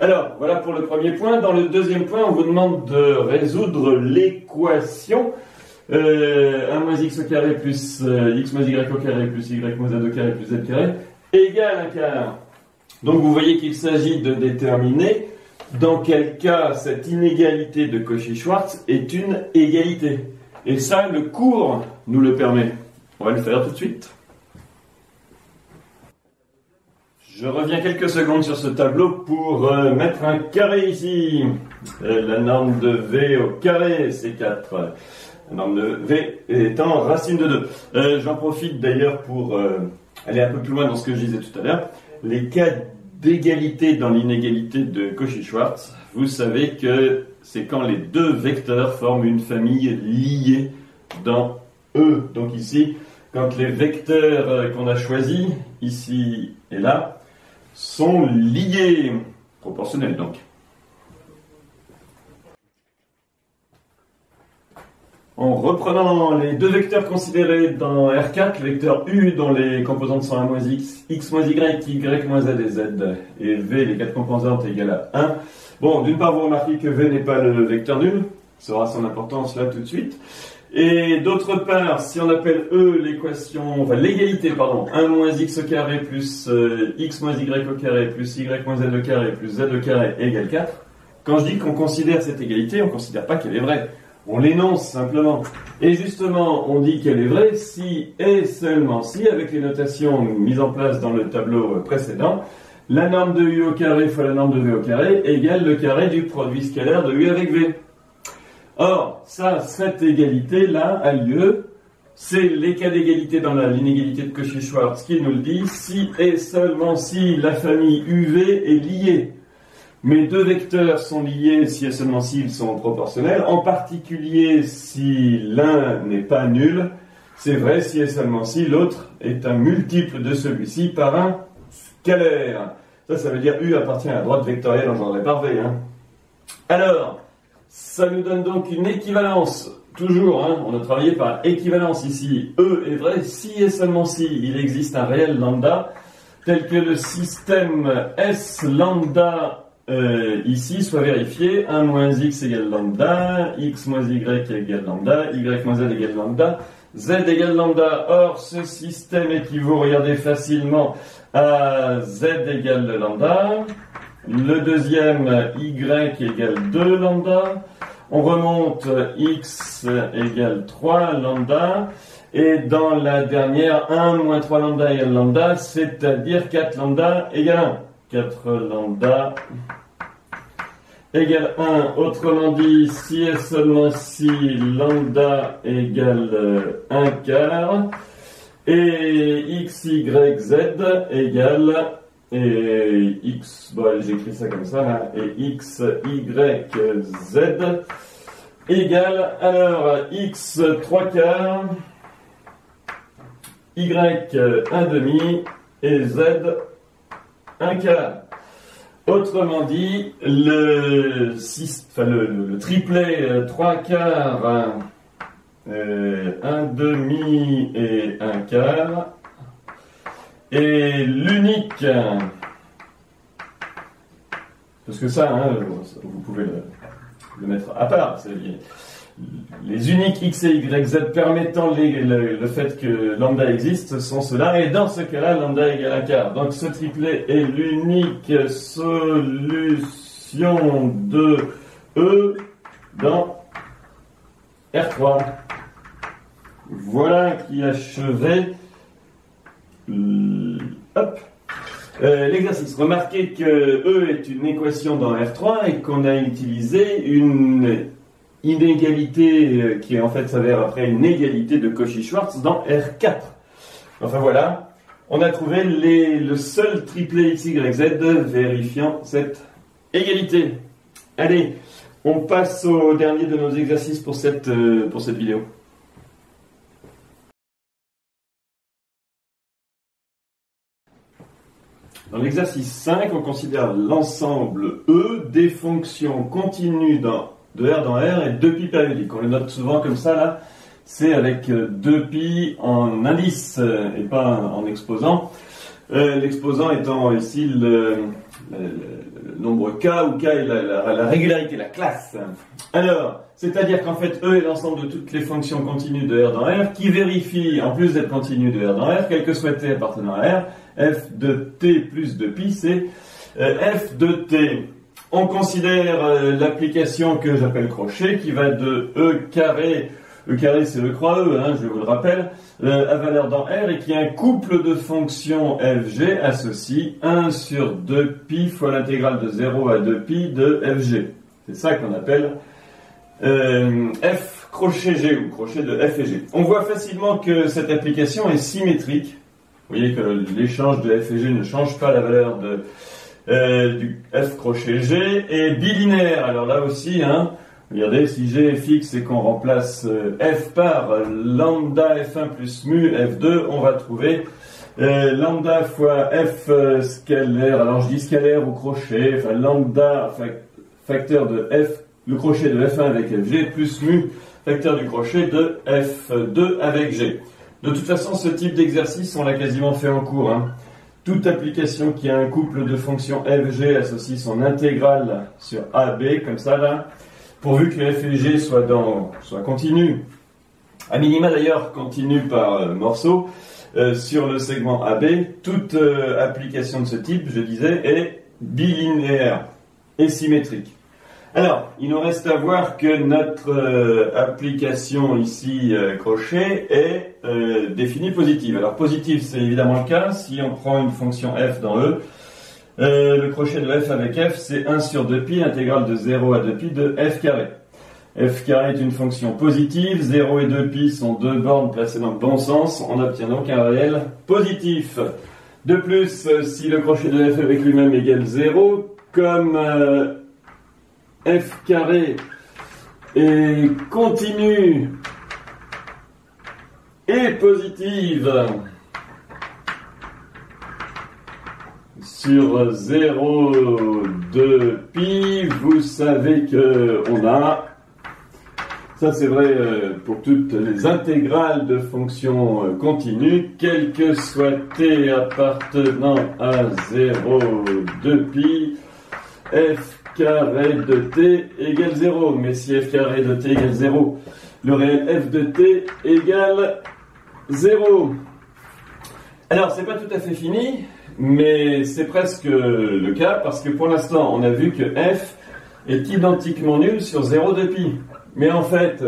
Alors, voilà pour le premier point. Dans le deuxième point, on vous demande de résoudre l'équation 1 moins x au carré plus x moins y au carré plus y moins z au carré plus z carré égale 1 quart. Donc vous voyez qu'il s'agit de déterminer dans quel cas cette inégalité de Cauchy-Schwarz est une égalité. Et ça, le cours nous le permet. On va le faire tout de suite. Je reviens quelques secondes sur ce tableau pour mettre un carré ici. La norme de v au carré, c'est 4. La norme de v étant racine de 2. J'en profite d'ailleurs pour aller un peu plus loin dans ce que je disais tout à l'heure. Les cas d'égalité dans l'inégalité de Cauchy-Schwarz, vous savez que c'est quand les deux vecteurs forment une famille liée dans E. Donc ici, quand les vecteurs qu'on a choisis, ici et là, sont liés, proportionnels donc. En reprenant les deux vecteurs considérés dans R4, le vecteur U dont les composantes sont 1 moins x, x moins y, y moins z et z, et v, les quatre composantes égales à 1. Bon, d'une part, vous remarquez que v n'est pas le vecteur nul, ça aura son importance là tout de suite. Et d'autre part, si on appelle E l'équation, enfin l'égalité, pardon, 1 moins x au carré plus x moins y au carré plus y moins z au carré plus z au carré égale 4, quand je dis qu'on considère cette égalité, on ne considère pas qu'elle est vraie. On l'énonce simplement. Et justement, on dit qu'elle est vraie si et seulement si, avec les notations mises en place dans le tableau précédent, la norme de u au carré fois la norme de v au carré égale le carré du produit scalaire de u avec v. Or, cette égalité-là a lieu, c'est les cas d'égalité dans l'inégalité de Cauchy-Schwarz qui nous le dit, si et seulement si la famille UV est liée. Mes deux vecteurs sont liés si et seulement si ils sont proportionnels, en particulier si l'un n'est pas nul, c'est vrai si et seulement si l'autre est un multiple de celui-ci par un scalaire. Ça veut dire U appartient à la droite vectorielle engendrée par V. Alors, ça nous donne donc une équivalence, toujours, on a travaillé par équivalence ici. E est vrai si et seulement si il existe un réel lambda, tel que le système S lambda ici soit vérifié. 1 moins x égale lambda, x moins y égale lambda, y moins z égale lambda, z égale lambda. Or, ce système équivaut, regardez facilement, à z égale lambda. Le deuxième, y égale 2 lambda. On remonte, x égale 3 lambda. Et dans la dernière, 1 moins 3 lambda égale lambda, c'est-à-dire 4 lambda égale 1. 4 lambda égale 1. Autrement dit, si et seulement si lambda égale 1 quart, et x, y, z égale, et x, bon, j'écris ça comme ça, hein, et x, y, z égale, alors, x 3 quarts, y 1 demi, et z 1 quart. Autrement dit, le triplet 3 quarts, 1 demi et 1 quart est l'unique, parce que ça, vous pouvez le mettre à part, les uniques x et y, z permettant le fait que lambda existe sont ceux-là, et dans ce cas-là, lambda égale un quart. Donc ce triplet est l'unique solution de E dans R3. Voilà qui achevait l'exercice. Remarquez que E est une équation dans R3 et qu'on a utilisé une inégalité qui en fait s'avère après une égalité de Cauchy-Schwarz dans R4. Enfin voilà, on a trouvé le seul triplet x, y, z vérifiant cette égalité. Allez, on passe au dernier de nos exercices pour cette vidéo. Dans l'exercice 5, on considère l'ensemble E des fonctions continues de R dans R et 2π périodiques. On le note souvent comme ça, là. C'est avec 2π en indice et pas en exposant. L'exposant étant ici le nombre k, où k est la régularité, la classe. Alors, c'est-à-dire qu'en fait, E est l'ensemble de toutes les fonctions continues de R dans R qui vérifient, en plus d'être continues de R dans R, quel que soit t appartenant à R, f de t plus de pi, c'est f de t. On considère l'application que j'appelle crochet, qui va de E carré c'est E croix E, hein, je vous le rappelle, à valeur dans R, et qui est un couple de fonctions fg associe 1 sur 2π fois l'intégrale de 0 à 2π de fg. C'est ça qu'on appelle f crochet g, ou crochet de f et g. On voit facilement que cette application est symétrique. Vous voyez que l'échange de f et g ne change pas la valeur du f crochet g, et bilinéaire. Alors là aussi, hein, regardez, si g est fixe et qu'on remplace f par lambda f1 plus mu f2, on va trouver lambda fois f scalaire, alors je dis scalaire ou crochet, enfin lambda facteur de f, le crochet de f1 avec fg, plus mu facteur du crochet de f2 avec g. De toute façon, ce type d'exercice, on l'a quasiment fait en cours, hein. Toute application qui a un couple de fonctions fg associe son intégrale sur AB, comme ça là, pourvu que f et g soit continu, à minima d'ailleurs continu par morceau, sur le segment AB, toute application de ce type, je disais, est bilinéaire et symétrique. Alors, il nous reste à voir que notre application ici, crochet, est définie positive. Alors, positive, c'est évidemment le cas. Si on prend une fonction f dans E, le crochet de f avec f, c'est 1 sur 2π, intégrale de 0 à 2π de f carré. F carré est une fonction positive, 0 et 2π sont deux bornes placées dans le bon sens, on obtient donc un réel positif. De plus, si le crochet de f avec lui-même égale 0, comme f carré est continue et positive sur 0, 2π, vous savez que on a, ça c'est vrai pour toutes les intégrales de fonctions continues, quel que soit t appartenant à 0, 2π, f carré de t égale 0. Mais si f carré de t égale 0, le réel f de t égale 0. Alors, c'est pas tout à fait fini, mais c'est presque le cas, parce que pour l'instant, on a vu que f est identiquement nul sur 0 de pi. Mais en fait,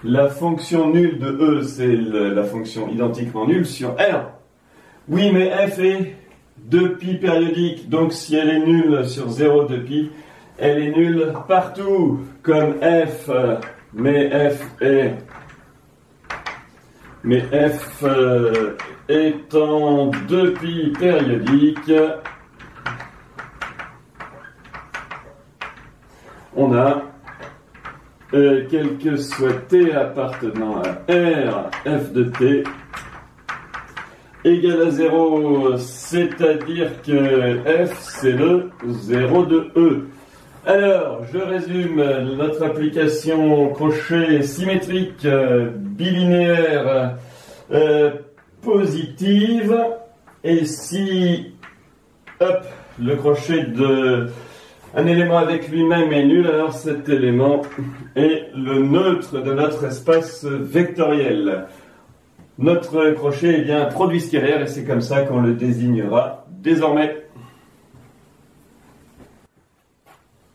la fonction nulle de E, c'est la fonction identiquement nulle sur R. Oui, mais f est 2π périodique, donc si elle est nulle sur 0 de pi, elle est nulle partout, comme f, mais f étant 2π périodique, on a quel que soit t appartenant à R, f de t égale à 0, c'est-à-dire que f c'est le 0 de E. Alors, je résume notre application crochet symétrique bilinéaire positive, et si le crochet de Un élément avec lui-même est nul, alors cet élément est le neutre de notre espace vectoriel. Notre crochet est bien un produit scalaire et c'est comme ça qu'on le désignera désormais.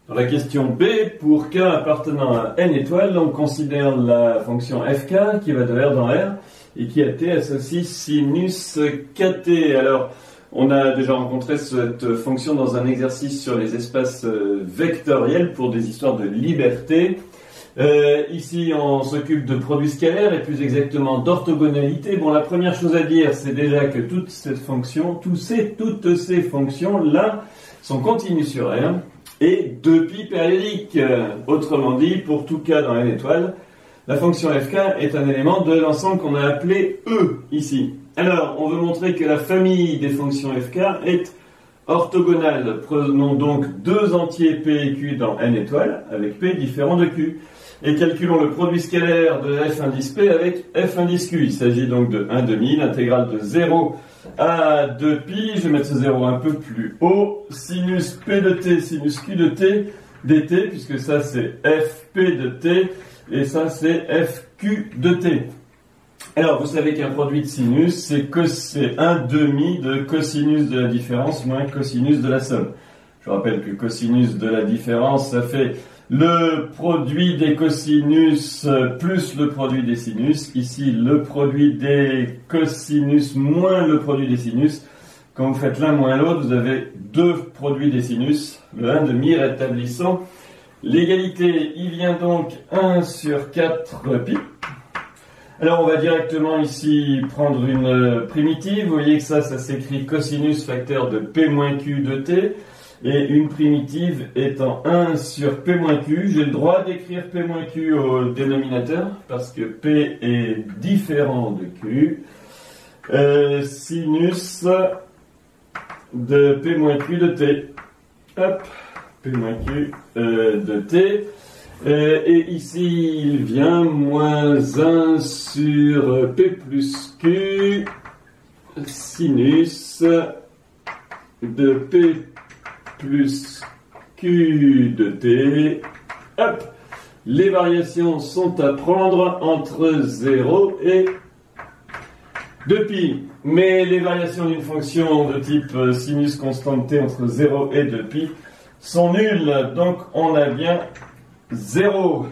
Dans la question B, pour k appartenant à n étoiles, on considère la fonction fk qui va de R dans R et qui à t associe sinus kt. Alors, on a déjà rencontré cette fonction dans un exercice sur les espaces vectoriels pour des histoires de liberté. Ici, on s'occupe de produits scalaires et plus exactement d'orthogonalité. Bon, la première chose à dire, c'est déjà que toutes ces fonctions-là sont continues sur R et 2π périodiques. Autrement dit, pour tout cas dans n étoile, la fonction fk est un élément de l'ensemble qu'on a appelé E ici. Alors, on veut montrer que la famille des fonctions fk est orthogonale. Prenons donc deux entiers p et q dans n étoiles avec p différent de q. Et calculons le produit scalaire de f indice p avec f indice q. Il s'agit donc de 1 demi, l'intégrale de 0 à 2π. Je vais mettre ce 0 un peu plus haut. Sinus p de t, sinus q de t, dt, puisque ça c'est fp de t, et ça c'est fq de t. Alors, vous savez qu'un produit de sinus, c'est 1 demi de cosinus de la différence moins cosinus de la somme. Je rappelle que cosinus de la différence, ça fait le produit des cosinus plus le produit des sinus. Ici, le produit des cosinus moins le produit des sinus. Quand vous faites l'un moins l'autre, vous avez deux produits des sinus. Le 1 demi rétablissant l'égalité. Il vient donc 1 sur 4π. Alors on va directement ici prendre une primitive. Vous voyez que ça s'écrit cosinus facteur de p moins q de t. Et une primitive étant 1 sur p moins q. J'ai le droit d'écrire p moins q au dénominateur parce que p est différent de q. Sinus de p moins q de t. Hop, p moins q de t. Et ici, il vient moins 1 sur P plus Q, sinus de P plus Q de T. Hop, les variations sont à prendre entre 0 et 2π. Mais les variations d'une fonction de type sinus constante T entre 0 et 2π sont nulles. Donc, on a bien 0.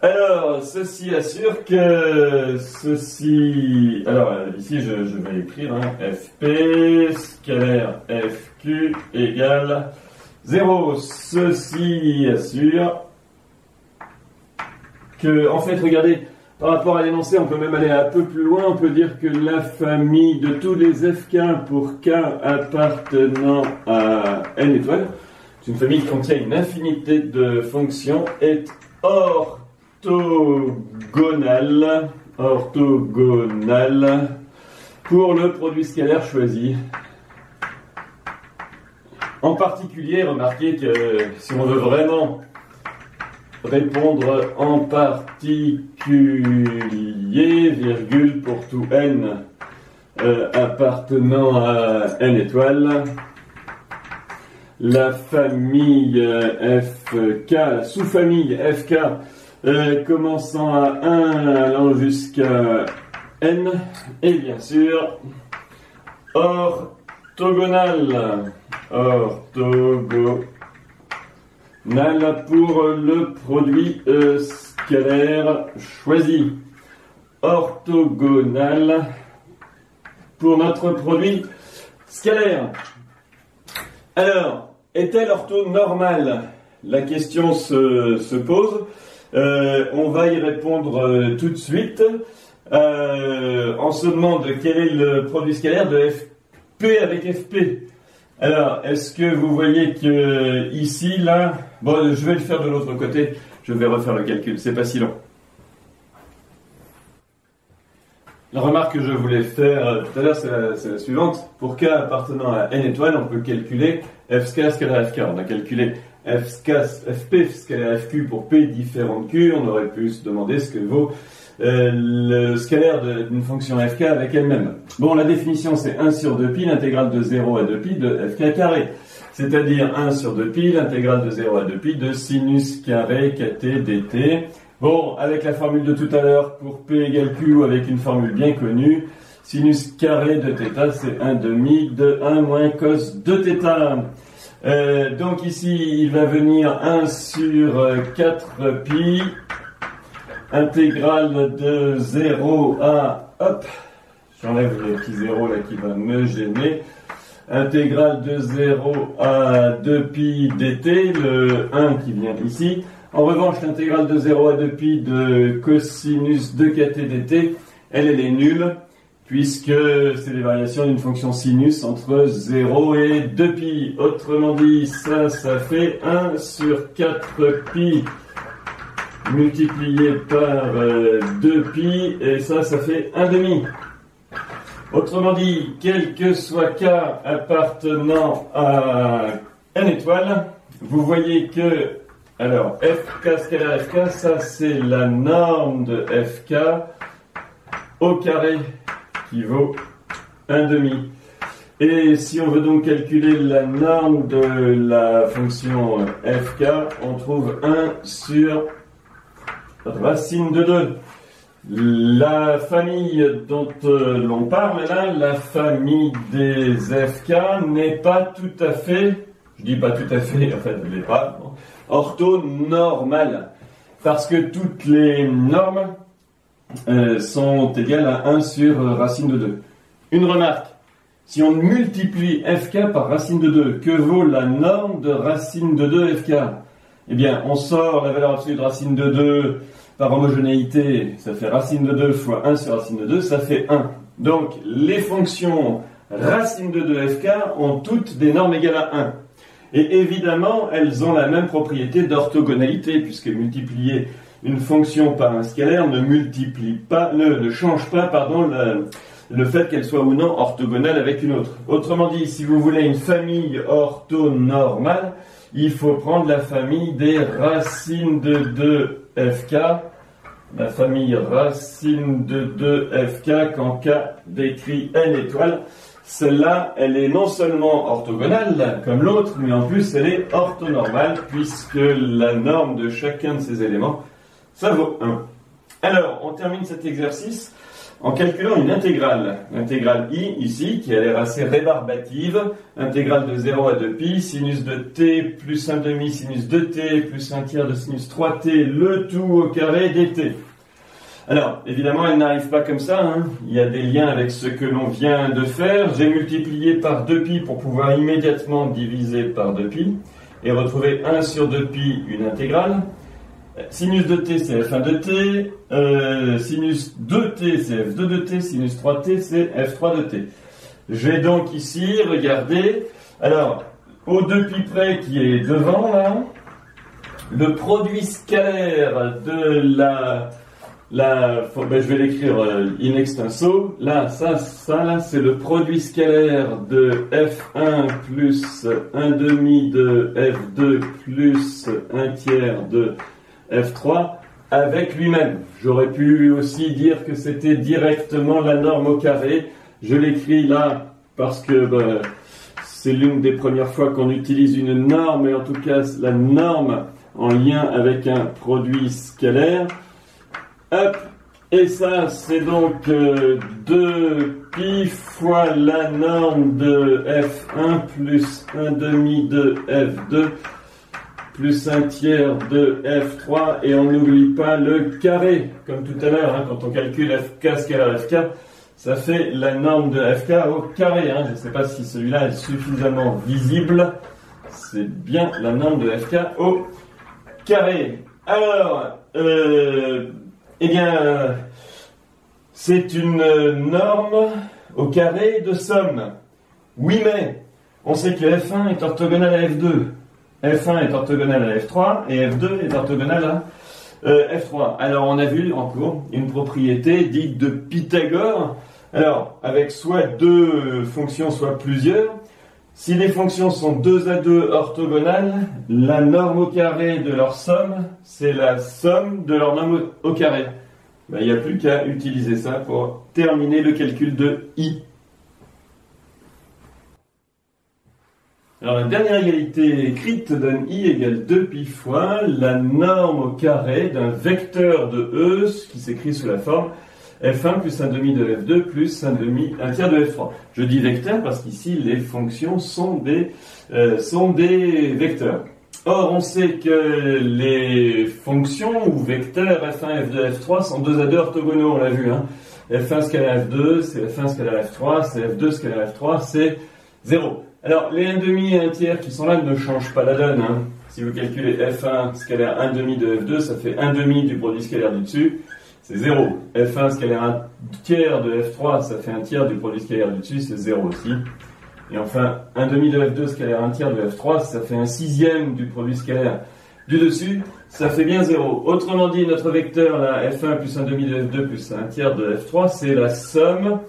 Alors, ceci assure que ceci... Alors, ici, je vais écrire fp scalaire fq égale 0. Ceci assure que, en fait, regardez, par rapport à l'énoncé, on peut même aller un peu plus loin. On peut dire que la famille de tous les fk pour k appartenant à n étoiles, c'est une famille qui contient une infinité de fonctions, est orthogonale pour le produit scalaire choisi. En particulier, remarquez que si on veut vraiment répondre en particulier, virgule, pour tout n appartenant à n étoiles, la famille fk, la sous-famille fk, commençant à 1 allant jusqu'à n, est bien sûr orthogonale. Orthogonale pour le produit scalaire choisi. Orthogonale pour notre produit scalaire. Alors, est-elle orthonormale? La question se pose. On va y répondre tout de suite. On se demande quel est le produit scalaire de fp avec fp. Alors, est-ce que vous voyez que ici, là... Bon, je vais le faire de l'autre côté. Je vais refaire le calcul. C'est pas si long. La remarque que je voulais faire tout à l'heure, c'est la suivante. Pour k appartenant à n étoiles, on peut calculer fk scalaire fk. On a calculé fp scalaire fq pour p différent de q. On aurait pu se demander ce que vaut le scalaire d'une fonction fk avec elle-même. Bon, la définition, c'est 1 sur 2π, l'intégrale de 0 à 2π de fk carré. c'est-à-dire 1 sur 2pi, l'intégrale de 0 à 2pi de sinus carré kt dt. Bon, avec la formule de tout à l'heure, pour P égale Q, ou avec une formule bien connue, sinus carré de θ, c'est 1 demi de 1 moins cos de θ. Donc ici, il va venir 1 sur 4pi, intégrale de 0 à, hop, j'enlève le petit 0 là qui va me gêner, intégrale de 0 à 2pi dt, le 1 qui vient ici. En revanche, l'intégrale de 0 à 2pi de cosinus de kt dt, elle est nulle, puisque c'est les variations d'une fonction sinus entre 0 et 2pi. Autrement dit, ça fait 1 sur 4pi multiplié par 2pi, et ça fait 1 demi. Autrement dit, quel que soit k appartenant à n étoile, vous voyez que, alors, fk scalaire fk, ça c'est la norme de fk au carré qui vaut 1 demi. Et si on veut donc calculer la norme de la fonction fk, on trouve 1 sur racine de 2. La famille dont l'on parle là, la famille des fk, n'est pas tout à fait, je dis pas tout à fait, en fait elle n'est pas, orthonormale, parce que toutes les normes sont égales à 1 sur racine de 2. Une remarque, si on multiplie fk par racine de 2, que vaut la norme de racine de 2 fk? Eh bien, on sort la valeur absolue de racine de 2 par homogénéité, ça fait racine de 2 fois 1 sur racine de 2, ça fait 1. Donc, les fonctions racine de 2 fk ont toutes des normes égales à 1. Et évidemment, elles ont la même propriété d'orthogonalité, puisque multiplier une fonction par un scalaire ne change pas le fait qu'elle soit ou non orthogonale avec une autre. Autrement dit, si vous voulez une famille orthonormale, il faut prendre la famille des racines de 2 fk, la famille racine de 2 fk quand k décrit n étoile. Celle-là, elle est non seulement orthogonale comme l'autre, mais en plus elle est orthonormale, puisque la norme de chacun de ces éléments, ça vaut 1. Alors, on termine cet exercice en calculant une intégrale. L'intégrale i, ici, qui a l'air assez rébarbative, intégrale de 0 à 2pi, sinus de t plus 1 demi sinus de t plus 1 tiers de sinus 3t, le tout au carré dt. Alors, évidemment, elle n'arrive pas comme ça, hein. Il y a des liens avec ce que l'on vient de faire. J'ai multiplié par 2pi pour pouvoir immédiatement diviser par 2pi et retrouver 1 sur 2pi, une intégrale. Sinus de t, c'est f1 de t. Sinus 2t, c'est f2 de t. Sinus 3t, c'est f3 de t. J'ai donc ici, regardez, alors, au 2pi près qui est devant, là, le produit scalaire de je vais l'écrire in extenso. Là, là, c'est le produit scalaire de f1 plus 1 demi de f2 plus 1 tiers de f3 avec lui-même. J'aurais pu aussi dire que c'était directement la norme au carré. Je l'écris là parce que c'est l'une des premières fois qu'on utilise une norme, et en tout cas la norme en lien avec un produit scalaire. Hop, et ça c'est donc 2pi fois la norme de f1 plus 1 demi de f2 plus 1 tiers de f3, et on n'oublie pas le carré, comme tout à l'heure, hein, quand on calcule fk scalaire fk, ça fait la norme de fk au carré. Hein. Je ne sais pas si celui-là est suffisamment visible, c'est bien la norme de fk au carré. Alors, eh bien, c'est une norme au carré de somme. Oui, mais on sait que f1 est orthogonal à f2. F1 est orthogonal à f3 et f2 est orthogonal à f3. Alors, on a vu en cours une propriété dite de Pythagore. Alors, avec soit deux fonctions, soit plusieurs. Si les fonctions sont 2 à 2 orthogonales, la norme au carré de leur somme, c'est la somme de leur norme au carré. Il n'y a plus qu'à utiliser ça pour terminer le calcul de I. Alors la dernière égalité écrite donne I égale 2pi fois la norme au carré d'un vecteur de E qui s'écrit sous la forme f1 plus 1 demi de f2 plus 1 tiers de f3. Je dis vecteur parce qu'ici les fonctions sont des vecteurs. Or on sait que les fonctions ou vecteurs f1, f2, f3 sont 2 à 2 orthogonaux, on l'a vu. Hein. f1 scalaire f2, c'est f1 scalaire f3, c'est f2 scalaire f3, c'est 0. Alors les 1 demi et 1 tiers qui sont là ne changent pas la donne. Hein. Si vous calculez f1 scalaire 1 demi de f2, ça fait 1 demi du produit scalaire du dessus, c'est 0. f1 scalaire 1 tiers de f3, ça fait 1 tiers du produit scalaire du dessus, c'est 0 aussi. Et enfin, 1 demi de f2 scalaire 1 tiers de f3, ça fait 1/6 du produit scalaire du dessus, ça fait bien 0. Autrement dit, notre vecteur, là, f1 plus 1 demi de f2 plus 1 tiers de f3, c'est la somme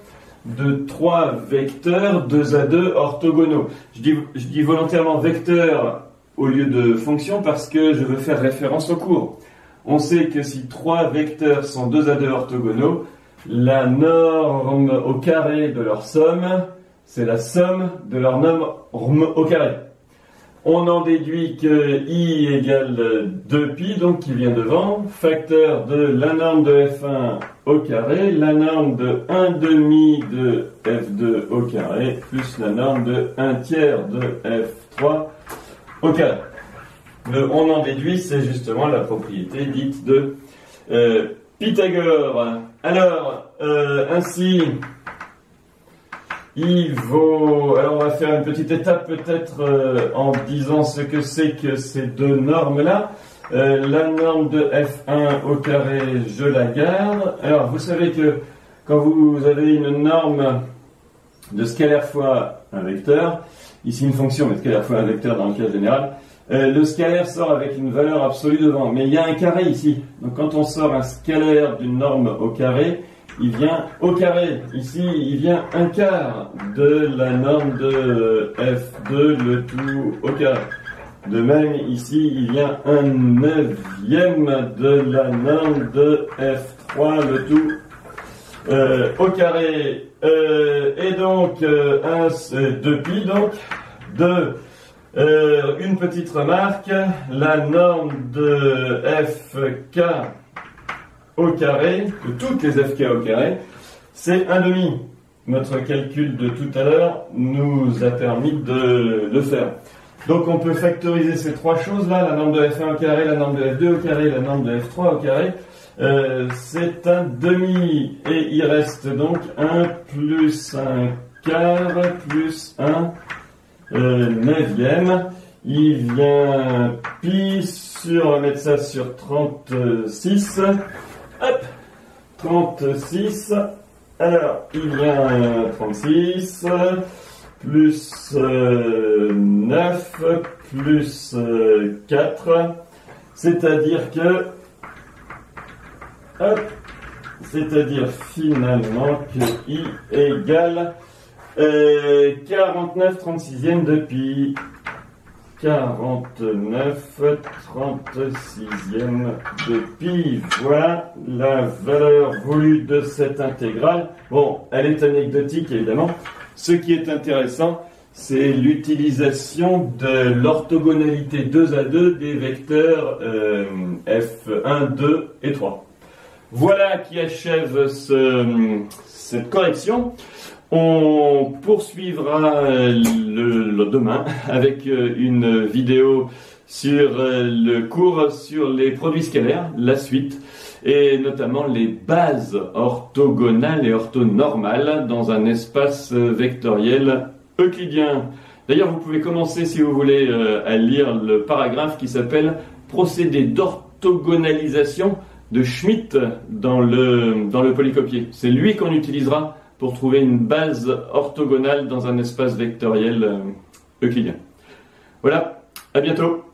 de 3 vecteurs 2 à 2 orthogonaux. Je dis volontairement vecteur au lieu de fonction parce que je veux faire référence au cours. On sait que si 3 vecteurs sont 2 à 2 orthogonaux, la norme au carré de leur somme, c'est la somme de leur norme au carré. On en déduit que I égale 2pi, donc qui vient devant, facteur de la norme de f1 au carré, la norme de 1 demi de f2 au carré, plus la norme de 1 tiers de f3 au carré. Le on en déduit, c'est justement la propriété dite de Pythagore. Alors, ainsi... Alors on va faire une petite étape peut-être en disant ce que c'est que ces deux normes-là. La norme de f1 au carré, je la garde. Alors vous savez que quand vous avez une norme de scalaire fois un vecteur, ici une fonction mais scalaire fois un vecteur dans le cas général, le scalaire sort avec une valeur absolue devant. Mais il y a un carré ici. Donc quand on sort un scalaire d'une norme au carré, il vient au carré. Ici, il vient un quart de la norme de f2, le tout au carré. De même, ici, il vient un neuvième de la norme de f3, le tout au carré. Et donc, 2pi, donc, une petite remarque, la norme de fk au carré, de toutes les fk au carré, c'est 1 demi. Notre calcul de tout à l'heure nous a permis de le faire. Donc on peut factoriser ces trois choses-là, la norme de f1 au carré, la norme de f2 au carré, la norme de f3 au carré. C'est un demi, et il reste donc 1 plus 1 quart plus 1 neuvième. Il vient pi sur, on va mettre ça sur 36. Hop, 36. Alors, il vient 36 plus 9 plus 4. C'est-à-dire que, hop, c'est-à-dire finalement que I égale 49 36e de pi. 49 36e de pi. Voilà la valeur voulue de cette intégrale. Bon, elle est anecdotique évidemment. Ce qui est intéressant, c'est l'utilisation de l'orthogonalité 2 à 2 des vecteurs f1, 2 et 3. Voilà qui achève cette correction. On poursuivra demain avec une vidéo sur le cours sur les produits scalaires, la suite, et notamment les bases orthogonales et orthonormales dans un espace vectoriel euclidien. D'ailleurs, vous pouvez commencer, si vous voulez, à lire le paragraphe qui s'appelle « Procédé d'orthogonalisation de Schmidt dans le polycopier ». C'est lui qu'on utilisera pour trouver une base orthogonale dans un espace vectoriel euclidien. Voilà, à bientôt.